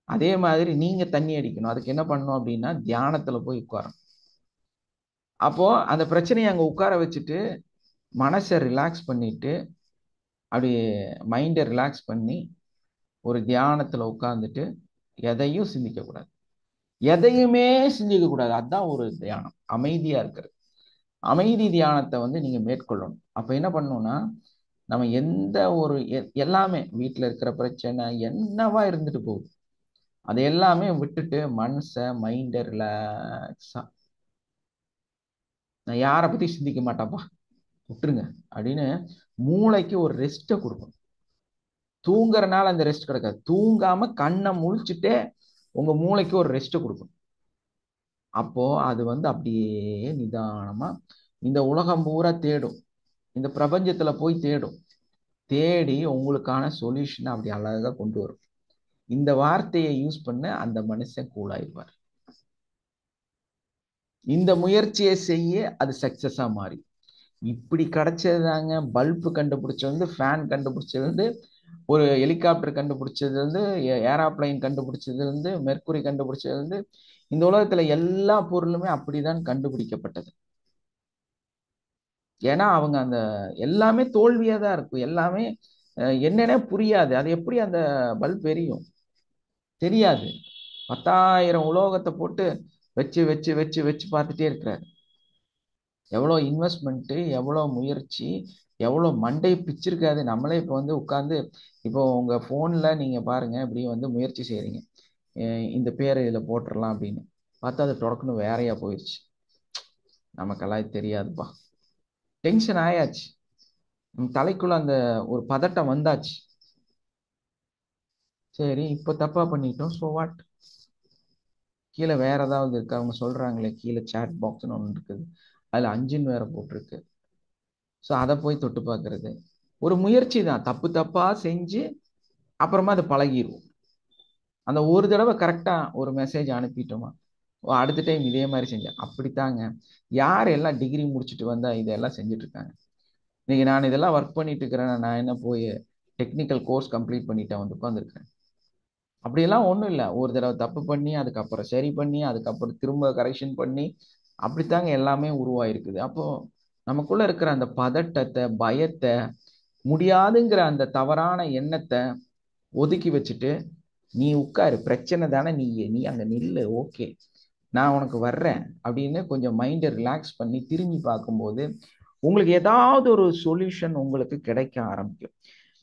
அதே மாதிரி நீங்க தண்ணி அடிக்கணும். அதுக்கு என்ன பண்ணணும் அப்படின்னா, தியானத்துல போய் உட்காரணும். அப்போ அந்த பிரச்சனையை அங்க உட்கார வச்சுட்டு மனசை ரிலாக்ஸ் பண்ணிட்டு, அப்படியே மைண்டை ரிலாக்ஸ் பண்ணி ஒரு தியானத்துல உட்கார்ந்துட்டு எதையும் சிந்திக்க கூடாது, எதையுமே சிந்திக்க கூடாது. அதுதான் ஒரு தியானம், அமைதியா இருக்கிறது. அமைதி தியானத்தை வந்து நீங்க மேற்கொள்ளணும். அப்ப என்ன பண்ணணும்னா, நம்ம எந்த ஒரு எல்லாமே வீட்டுல இருக்கிற பிரச்சனை என்னவா இருந்துட்டு போகுது, அதை எல்லாமே விட்டுட்டு மனசை மைண்டை ரிலாக்ஸா, நான் யாரை பத்தி சிந்திக்க மாட்டாப்பா விட்டுருங்க அப்படின்னு மூளைக்கு ஒரு ரெஸ்ட்டை கொடுக்கணும். தூங்குறனால அந்த ரெஸ்ட் கிடைக்காது, தூங்காம கண்ணை முழிச்சுட்டே உங்க மூளைக்கு ஒரு ரெஸ்ட்டை கொடுக்கணும். அப்போ அது வந்து அப்படியே நிதானமா இந்த உலகம் பூரா தேடும், இந்த பிரபஞ்சத்துல போய் தேடும், தேடி உங்களுக்கான சொல்யூஷனை அப்படி அழகா கொண்டு வரும். இந்த வார்த்தையை யூஸ் பண்ண அந்த மனுஷன் கூலாயிருவார். இந்த முயற்சியை செய்ய அது சக்சஸா மாறி. இப்படி கிடைச்சதுதாங்க பல்பு கண்டுபிடிச்சது வந்து, ஃபேன் கண்டுபிடிச்சது வந்து, ஒரு ஹெலிகாப்டர் கண்டுபிடிச்சது வந்து, ஏரோப்ளைன் கண்டுபிடிச்சது வந்து, மெர்க்குரி கண்டுபிடிச்சது வந்து, இந்த உலகத்துல எல்லா பொருளுமே அப்படிதான் கண்டுபிடிக்கப்பட்டது. ஏன்னா அவங்க அந்த எல்லாமே தோல்வியா தான் இருக்கும், எல்லாமே என்னன்னே புரியாது. அது எப்படி அந்த பல்ப் எரியும் தெரியாது. 10,000 உலோகத்தை போட்டு வச்சு வச்சு வச்சு வச்சு பார்த்துட்டே இருக்கிறாரு. எவ்வளோ இன்வெஸ்ட்மெண்ட்டு, எவ்வளோ முயற்சி, எவ்வளோ மண்டை பிச்சிருக்காது. நம்மளே இப்போ வந்து உட்காந்து இப்போ உங்கள் ஃபோனில் நீங்கள் பாருங்கள், இப்படி வந்து முயற்சி செய்கிறீங்க, இந்த பேர் இதில் போட்டுடலாம் அப்படின்னு பார்த்தா அது தொடக்கணும் வேறையா போயிடுச்சு. நமக்கெல்லாம் இது தெரியாதுப்பா, டென்ஷன் ஆயாச்சு, நம்ம தலைக்குள்ள அந்த ஒரு பதட்டம் வந்தாச்சு. சரி இப்போ தப்பா பண்ணிட்டோம், ஸோ வாட், கீழே வேற ஏதாவது இருக்கு, அவங்க சொல்றாங்களே கீழே சேட் பாக்ஸ்னு ஒன்று இருக்குது, அதில் 5ன்னு வேற போட்டிருக்கு. ஸோ அதை போய் தொட்டு பார்க்கறது ஒரு முயற்சி தான். தப்பு தப்பா செஞ்சு அப்புறமா அது பழகிடுவோம். அந்த ஒரு தடவை கரெக்டா ஒரு மெசேஜ் அனுப்பிட்டோமா, அடுத்த டைம் இதே மாதிரி செஞ்சேன். அப்படித்தாங்க யார் எல்லாம் டிகிரி முடிச்சுட்டு வந்தா இதெல்லாம் செஞ்சுட்டு இருக்காங்க. இன்னைக்கு நான் இதெல்லாம் ஒர்க் பண்ணிட்டு இருக்கிறேன், நான் என்ன போய் டெக்னிக்கல் கோர்ஸ் கம்ப்ளீட் பண்ணிட்டேன் வந்து உட்காந்துருக்கேன். அப்படியெல்லாம் ஒன்றும் இல்லை. ஒரு தடவை தப்பு பண்ணி அதுக்கப்புறம் சரி பண்ணி அதுக்கப்புறம் திரும்ப கரெக்ஷன் பண்ணி அப்படித்தாங்க எல்லாமே உருவாயிருக்குது. அப்போ நமக்குள்ள இருக்கிற அந்த பதட்டத்தை, பயத்தை, முடியாதுங்கிற அந்த தவறான எண்ணத்தை ஒதுக்கி வச்சுட்டு, நீ உட்காரு, பிரச்சனை தானே, நீ அங்க நில்லு, ஓகே நான் உனக்கு வர்றேன் அப்படின்னு கொஞ்சம் மைண்டை ரிலாக்ஸ் பண்ணி திரும்பி பார்க்கும்போது உங்களுக்கு ஏதாவது ஒரு சொல்யூஷன் உங்களுக்கு கிடைக்க ஆரம்பிக்கும்.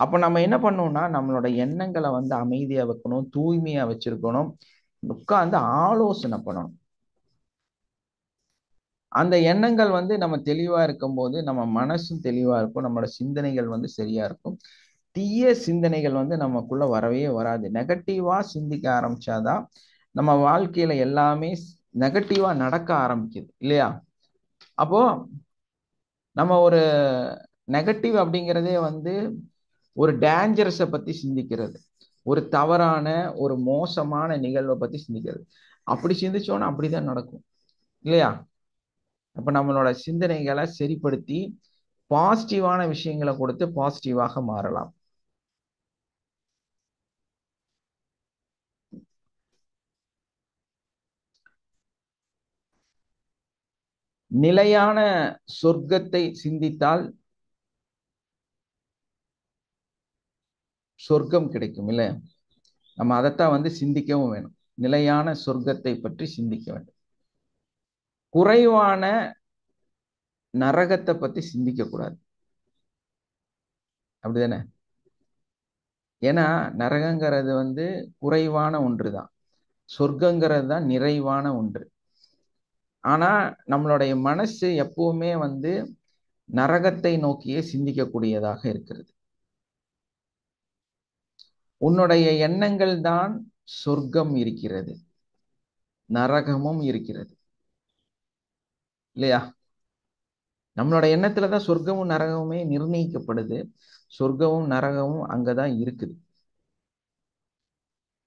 அப்போ நம்ம என்ன பண்ணோம்னா, நம்மளோட எண்ணங்களை வந்து அமைதியா வைக்கணும், தூய்மையா வச்சிருக்கணும், உட்கார்ந்து ஆலோசனை பண்ணணும். அந்த எண்ணங்கள் வந்து நம்ம தெளிவா இருக்கும்போது நம்ம மனசும் தெளிவா இருக்கும், நம்மளோட சிந்தனைகள் வந்து சரியா இருக்கும். தீய சிந்தனைகள் வந்து நமக்குள்ள வரவே வராது. நெகட்டிவா சிந்திக்க ஆரம்பிச்சாதான் நம்ம வாழ்க்கையில எல்லாமே நெகட்டிவா நடக்க ஆரம்பிக்குது இல்லையா? அப்போ நம்ம ஒரு நெகட்டிவ் அப்படிங்கிறதே வந்து ஒரு டேஞ்சரஸை பத்தி சிந்திக்கிறது, ஒரு தவறான ஒரு மோசமான நிகழ்வை பத்தி சிந்திக்கிறது. அப்படி சிந்திச்சோன்னா அப்படிதான் நடக்கும் இல்லையா? அப்ப நம்மளோட சிந்தனைகளை சரிப்படுத்தி பாசிட்டிவான விஷயங்களை கொடுத்து பாசிட்டிவாக மாறலாம். நிலையான சொர்க்கத்தை சிந்தித்தால் சொர்க்கம் கிடைக்கும் இல்ல? நம்ம அதைத்தான் வந்து சிந்திக்கவும் வேணும். நிலையான சொர்க்கத்தை பற்றி சிந்திக்க வேண்டும். குறைவான நரகத்தை பத்தி சிந்திக்க கூடாது, அப்படிதானே? ஏன்னா நரகங்கிறது வந்து குறைவான ஒன்று தான், சொர்க்கங்கிறது தான் நிறைவான ஒன்று. ஆனா நம்மளுடைய மனசு எப்பவுமே வந்து நரகத்தை நோக்கியே சிந்திக்கக்கூடியதாக இருக்கிறது. உன்னுடைய எண்ணங்கள் தான் சொர்க்கம் இருக்கிறது, நரகமும் இருக்கிறது இல்லையா? நம்மளோட எண்ணத்துல தான் சொர்க்கமும் நரகமுமே நிர்ணயிக்கப்படுது. சொர்க்கமும் நரகமும் அங்கதான் இருக்குது.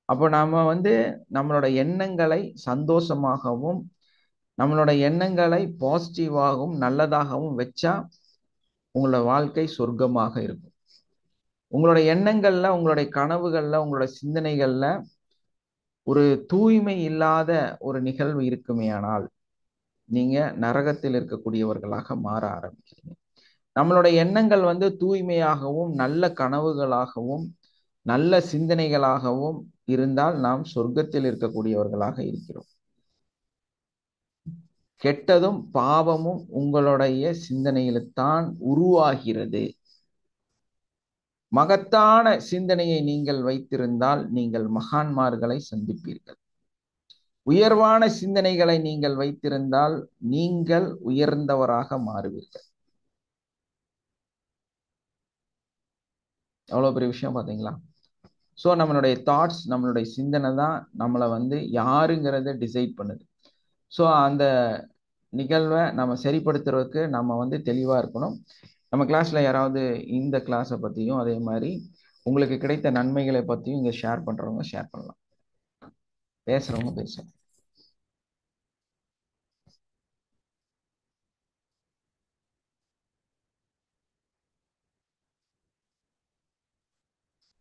அப்போ நாம வந்து நம்மளோட எண்ணங்களை சந்தோஷமாகவும் நம்மளோட எண்ணங்களை பாசிட்டிவாகவும் நல்லதாகவும் வச்சா உங்களோட வாழ்க்கை சொர்க்கமாக இருக்கும். உங்களோட எண்ணங்கள்ல, உங்களுடைய கனவுகள்ல, உங்களோட சிந்தனைகள்ல ஒரு தூய்மை இல்லாத ஒரு நிகழ்வு இருக்குமே ஆனால் நீங்க நரகத்தில் இருக்கக்கூடியவர்களாக மாற ஆரம்பிக்கிறீங்க. நம்மளுடைய எண்ணங்கள் வந்து தூய்மையாகவும் நல்ல கனவுகளாகவும் நல்ல சிந்தனைகளாகவும் இருந்தால் நாம் சொர்க்கத்தில் இருக்கக்கூடியவர்களாக இருக்கிறோம். கெட்டதும் பாவமும் உங்களுடைய சிந்தனையில்தான் உருவாகிறது. மகத்தான சிந்தனையை நீங்கள் வைத்திருந்தால் நீங்கள் மகான்மார்களை சந்திப்பீர்கள். உயர்வான சிந்தனைகளை நீங்கள் வைத்திருந்தால் நீங்கள் உயர்ந்தவராக மாறுவீர்கள். எவ்வளவு பெரிய விஷயம் பாத்தீங்களா? ஸோ நம்மளுடைய தாட்ஸ், நம்மளுடைய சிந்தனை தான் நம்மளை வந்து யாருங்கிறத டிசைட் பண்ணுது. ஸோ அந்த நிகழ்வை நம்ம சரிப்படுத்துறதுக்கு நம்ம வந்து தெளிவாக இருக்கணும். நம்ம கிளாஸில் யாராவது இந்த கிளாஸை பற்றியும் அதே மாதிரி உங்களுக்கு கிடைத்த நன்மைகளை பற்றியும் இங்கே ஷேர் பண்ணுறவங்க ஷேர் பண்ணலாம், பேசுகிறவங்க பேசலாம்.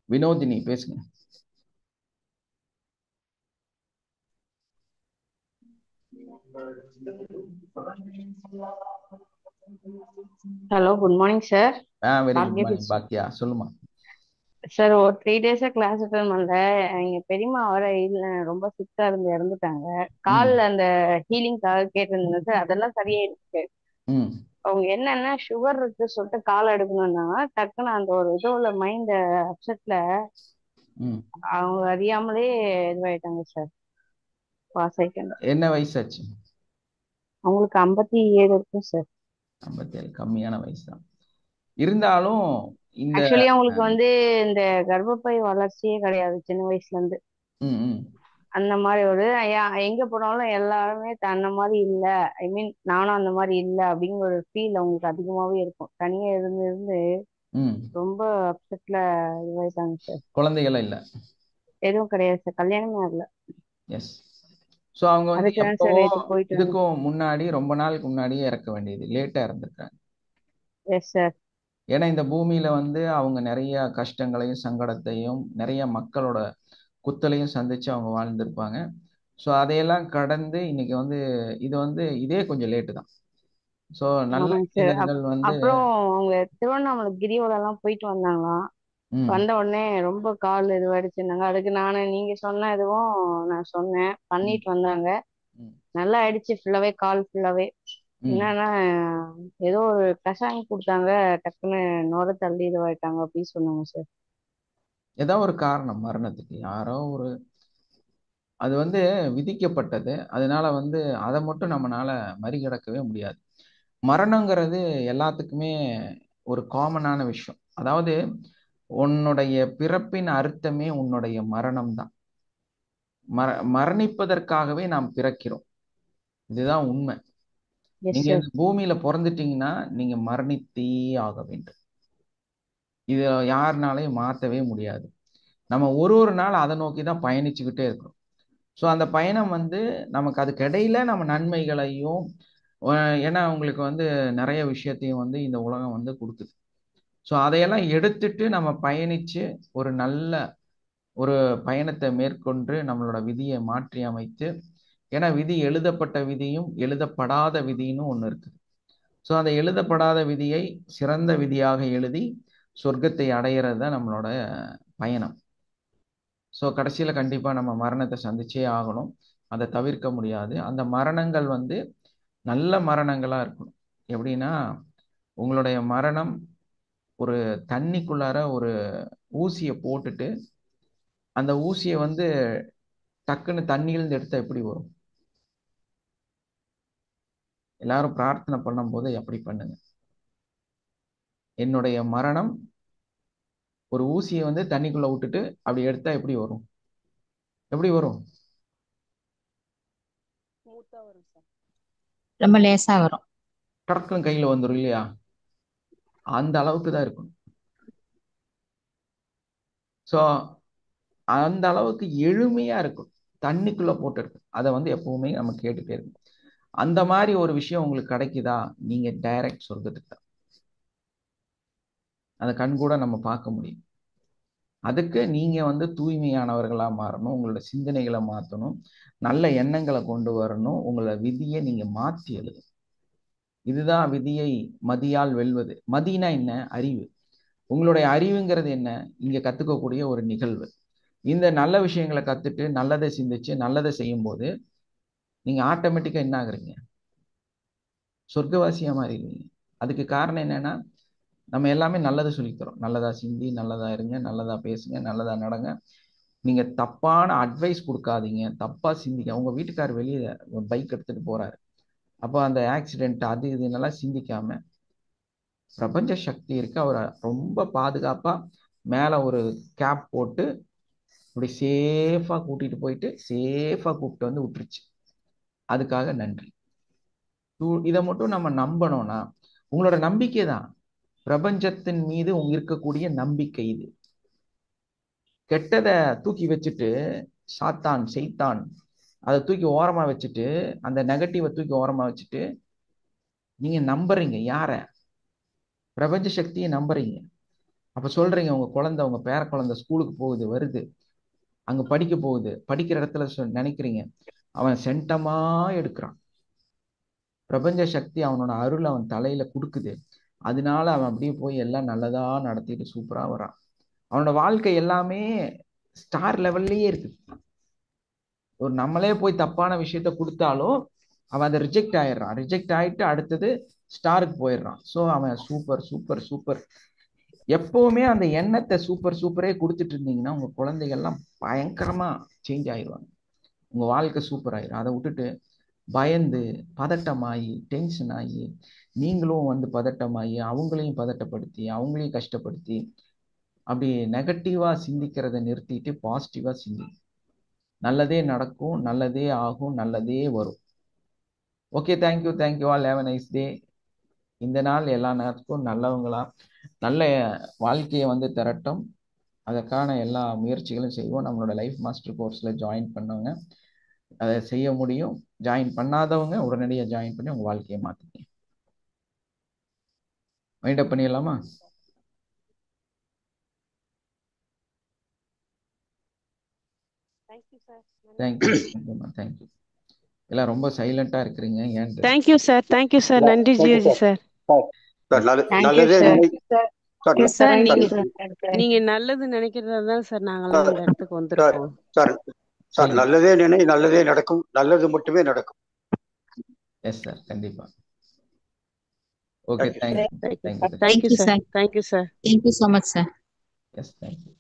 வினோதினி பேசுங்க. Hello, good morning sir. Very good morning பாக்கியா, சொல்லுமா. சார், ஒரு 3 டேஸா கிளாஸ் அட்டன் பண்ணல. எங்க பெரியம்மா வர இல்ல, ரொம்ப சிக்கா இருந்து இறந்துட்டாங்க. கால்ல அந்த ஹீலிங்காக கேட்டிருந்தேன் சார், அதெல்லாம் சரியாயிடுச்சு. அவங்க என்னன்னா சுகர் இருக்கு சொல்லிட்டு கால் எடுக்கணும்னாங்க. டக்குன்னு அந்த ஒரு இதுல மைண்ட் அப்செட்ல அவங்க அறியாமலே இதுவாயிட்டாங்க சார். பாஸ் ஆயிட்டாங்க. என்ன வயசாச்சு அவங்களுக்கு? 57 இருக்கும் சார். 57 கம்மியான வயசு தான். இருந்தாலும் இந்த ஆக்சுவலி அவங்களுக்கு வந்து இந்த கர்ப்பப்பை வளர்ச்சியே கிடையாது சின்ன வயசுல இருந்து. அந்த மாதிரி ஒரு எங்க போனாலும் எல்லாருமே அந்த மாதிரி இல்ல, ஐ மீன் நானும் அந்த மாதிரி இல்ல அப்படிங்கிற ஒரு ஃபீல் அவங்களுக்கு அதிகமாவே இருக்கும். தனியா இருந்து இருந்து ரொம்ப அப்செட்ல இதுவாயிட்டாங்க சார். குழந்தைகள் இல்ல? எதுவும் கிடையாது சார், கல்யாணமே ஆகல. எஸ். ஸோ அவங்க வந்து இதுக்கும் முன்னாடி ரொம்ப நாளுக்கு முன்னாடியே இறக்க வேண்டியது, லேட்டா இறந்துருக்காங்க. Yes sir. ஏன்னா இந்த பூமியில வந்து அவங்க நிறைய கஷ்டங்களையும் சங்கடத்தையும் நிறைய மக்களோட குத்தலையும் சந்திச்சு அவங்க வாழ்ந்திருப்பாங்க. ஸோ அதையெல்லாம் கடந்து இன்னைக்கு வந்து இது வந்து இதே கொஞ்சம் லேட்டு தான். ஸோ நல்ல மனிதர்கள் வந்து அப்புறம் அவங்க திருவண்ணாமலை கிரிவலம் எல்லாம் போயிட்டு வந்தாங்களாம். வந்த உடனே ரொம்ப கால் இதுவாயிடுச்சுன்னாங்க. அதுக்கு நீங்க சொன்ன இதுவும் நான் சொன்னேன், பண்ணிட்டு வந்தாங்க. நல்லா ஆயிடுச்சு ஃபுல்லாவே, கால் ஃபுல்லாவே. என்னன்னா ஏதோ ஒரு கஷாயம் கொடுத்தாங்க, டக்குன்னு நுர தள்ளி இதுவாயிட்டாங்க அப்படின்னு சொன்னாங்க சார். ஏதோ ஒரு காரணம் மரணத்துக்கு, யாரோ ஒரு அது வந்து விதிக்கப்பட்டது. அதனால வந்து அதை மட்டும் நம்மளால மறிகடக்கவே முடியாது. மரணங்கிறது எல்லாத்துக்குமே ஒரு காமனான விஷயம். அதாவது உன்னுடைய பிறப்பின் அர்த்தமே உன்னுடைய மரணம் தான். மரணிப்பதற்காகவே நாம் பிறக்கிறோம், இதுதான் உண்மை. நீங்க இந்த பூமியில பிறந்துட்டீங்கன்னா நீங்க மரணித்தே ஆக வேண்டும். இது யாருனாலையும் மாற்றவே முடியாது. நம்ம ஒரு நாள் அதை நோக்கி தான் பயணிச்சுக்கிட்டே இருக்கிறோம். ஸோ அந்த பயணம் வந்து நமக்கு அதுக்கு இடையில நம்ம நன்மைகளையும், ஏன்னா உங்களுக்கு வந்து நிறைய விஷயத்தையும் வந்து இந்த உலகம் வந்து கொடுக்குது. ஸோ அதையெல்லாம் எடுத்துட்டு நம்ம பயணிச்சு ஒரு நல்ல ஒரு பயணத்தை மேற்கொண்டு நம்மளோட விதியை மாற்றி அமைத்து, ஏன்னா விதி எழுதப்பட்ட விதியும் எழுதப்படாத விதின்னு ஒன்று இருக்குது. ஸோ அந்த எழுதப்படாத விதியை சிறந்த விதியாக எழுதி சொர்க்கத்தை அடையிறது தான் நம்மளோட பயணம். ஸோ கடைசியில் கண்டிப்பாக நம்ம மரணத்தை சந்திச்சே ஆகணும், அதை தவிர்க்க முடியாது. அந்த மரணங்கள் வந்து நல்ல மரணங்களாக இருக்கணும். எப்படின்னா உங்களுடைய மரணம் ஒரு தண்ணிக்குள்ளார ஒரு ஊசியை போட்டுட்டு அந்த ஊசியை வந்து டக்குன்னு தண்ணியிலிருந்து எடுத்தா எப்படி வரும்? எல்லாரும் பிரார்த்தனை பண்ணும்போது அப்படி பண்ணுங்க. என்னுடைய மரணம் ஒரு ஊசியை வந்து தண்ணிக்குள்ள விட்டுட்டு அப்படி எடுத்தா எப்படி வரும்? எப்படி வரும்? ரொம்ப லேசா வரும். டக்குன்னு கையில வந்துடும் இல்லையா? அந்த அளவுக்கு தான் இருக்கும். ஸோ அந்த அளவுக்கு எளிமையா இருக்கும். தண்ணிக்குள்ள போட்டு இருக்கு. அதை வந்து எப்பவுமே நம்ம கேட்டுட்டே இருக்கும். அந்த மாதிரி ஒரு விஷயம் உங்களுக்கு கிடைக்குதா, நீங்க டைரக்ட் சொர்க்கத்துக்கு தான். அந்த கண் கூட நம்ம பார்க்க முடியும். அதுக்கு நீங்க வந்து தூய்மையானவர்களா மாறணும், உங்களோட சிந்தனைகளை மாற்றணும், நல்ல எண்ணங்களை கொண்டு வரணும், உங்களோட விதியை நீங்க மாற்றி எழுதணும். இதுதான் விதியை மதியால் வெல்வது. மதினா என்ன? அறிவு. உங்களுடைய அறிவுங்கிறது என்ன? இங்க கத்துக்கக்கூடிய ஒரு நிகழ்வு. இந்த நல்ல விஷயங்களை கத்துட்டு நல்லதை சிந்திச்சு நல்லதை செய்யும் போது நீங்க ஆட்டோமேட்டிக்கா என்ன ஆகுறீங்க? சொர்க்கவாசியா மாறிடுவீங்க. அதுக்கு காரணம் என்னன்னா, நம்ம எல்லாமே நல்லதை சொல்லித்தரோம். நல்லதா சிந்தி, நல்லதா இருங்க, நல்லதா பேசுங்க, நல்லதா நடங்க. நீங்க தப்பான அட்வைஸ் கொடுக்காதீங்க, தப்பா சிந்திக்க. உங்க வீட்டுக்காரர் வெளியே பைக் எடுத்துட்டு போறாரு, அப்போ அந்த ஆக்சிடென்ட் அது இதுன்னெல்லாம் சிந்திக்காம பிரபஞ்ச சக்தி இருக்கு, அவரை ரொம்ப பாதுகாப்பா மேல ஒரு கேப் போட்டு அப்படி சேஃபா கூட்டிட்டு போயிட்டு சேஃபா கூப்பிட்டு வந்து விட்டுருச்சு. அதுக்காக நன்றி. இதை மட்டும் நம்ம நம்பணும்னா, உங்களோட நம்பிக்கை தான் பிரபஞ்சத்தின் மீது இருக்கக்கூடிய நம்பிக்கை. இது கெட்டதை தூக்கி வச்சுட்டு சாத்தான் செய்தான் அதை தூக்கி ஓரமா வச்சுட்டு, அந்த நெகட்டிவை தூக்கி ஓரமா வச்சுட்டு நீங்க நம்புறீங்க யார? பிரபஞ்ச சக்தியை நம்புறீங்க. அப்ப சொல்றீங்க, உங்க குழந்தை, உங்க பேர குழந்தை ஸ்கூலுக்கு போகுது, வருது, அங்க படிக்க போகுது, படிக்கிற இடத்துல நினைக்கிறீங்க அவன் சென்டமா எடுக்கிறான். பிரபஞ்ச சக்தி அவனோட அருள் அவன் தலையில கொடுக்குது. அதனால அவன் அப்படியே போய் எல்லாம் நல்லதா நடத்திட்டு சூப்பரா வரான். அவனோட வாழ்க்கை எல்லாமே ஸ்டார் லெவல்லயே இருக்கு. ஒரு நம்மளே போய் தப்பான விஷயத்த கொடுத்தாலும் அவன் அதை ரிஜெக்ட் ஆயிடுறான். ரிஜெக்ட் ஆயிட்டு அடுத்தது ஸ்டாருக்கு போயிடுறான். ஸோ அவன் சூப்பர் சூப்பர் சூப்பர். எப்பவுமே அந்த எண்ணத்தை சூப்பர் சூப்பரே கொடுத்துட்டு இருந்தீங்கன்னா உங்க குழந்தைகள்லாம் பயங்கரமா சேஞ்ச் ஆயிடுவாங்க. உங்க வாழ்க்கை சூப்பர் ஆயிடும். அதை விட்டுட்டு பயந்து பதட்டமாகி டென்ஷன் ஆகி நீங்களும் வந்து பதட்டமாகி அவங்களையும் பதட்டப்படுத்தி அவங்களையும் கஷ்டப்படுத்தி அப்படி நெகட்டிவா சிந்திக்கிறத நிறுத்திட்டு பாசிட்டிவா சிந்தி. நல்லதே நடக்கும், நல்லதே ஆகும், நல்லதே வரும். Okay, thank you thank you all. Have a nice day. இந்த நாள் எல்லா நேரத்துக்கும் நல்லவங்களா நல்ல வாழ்க்கையை வந்து திரட்டும். அதற்கான எல்லா முயற்சிகளும் செய்வோம். நம்மளோட லைஃப் மாஸ்டர் கோர்ஸில் ஜாயின் பண்ணவங்க அதை செய்ய முடியும். ஜாயின் பண்ணாதவங்க உடனடியாக ஜாயின் பண்ணி உங்கள் வாழ்க்கையை மாற்றிங்க. மைண்ட் அப் பண்ணிடலாமா? Thank you thank you. எல்லாம் ரொம்ப சைலண்டா இருக்கிறீங்க. ஏன்? Thank you sir, thank you sir. நன்றி ஜியோஜி சார். நல்லதே சார், நீங்க நல்லது நினைக்கிறதா தான் சார் நாங்கெல்லாம் இந்த இடத்துக்கு வந்திருக்கோம். சார் நல்லதே நினை, நல்லதே நடக்கும், நல்லது மட்டுமே நடக்கும். எஸ் சார், கண்டிப்பா. Okay, thank you sir. Thank you sir. Thank you so much, sir. Yes, thank you.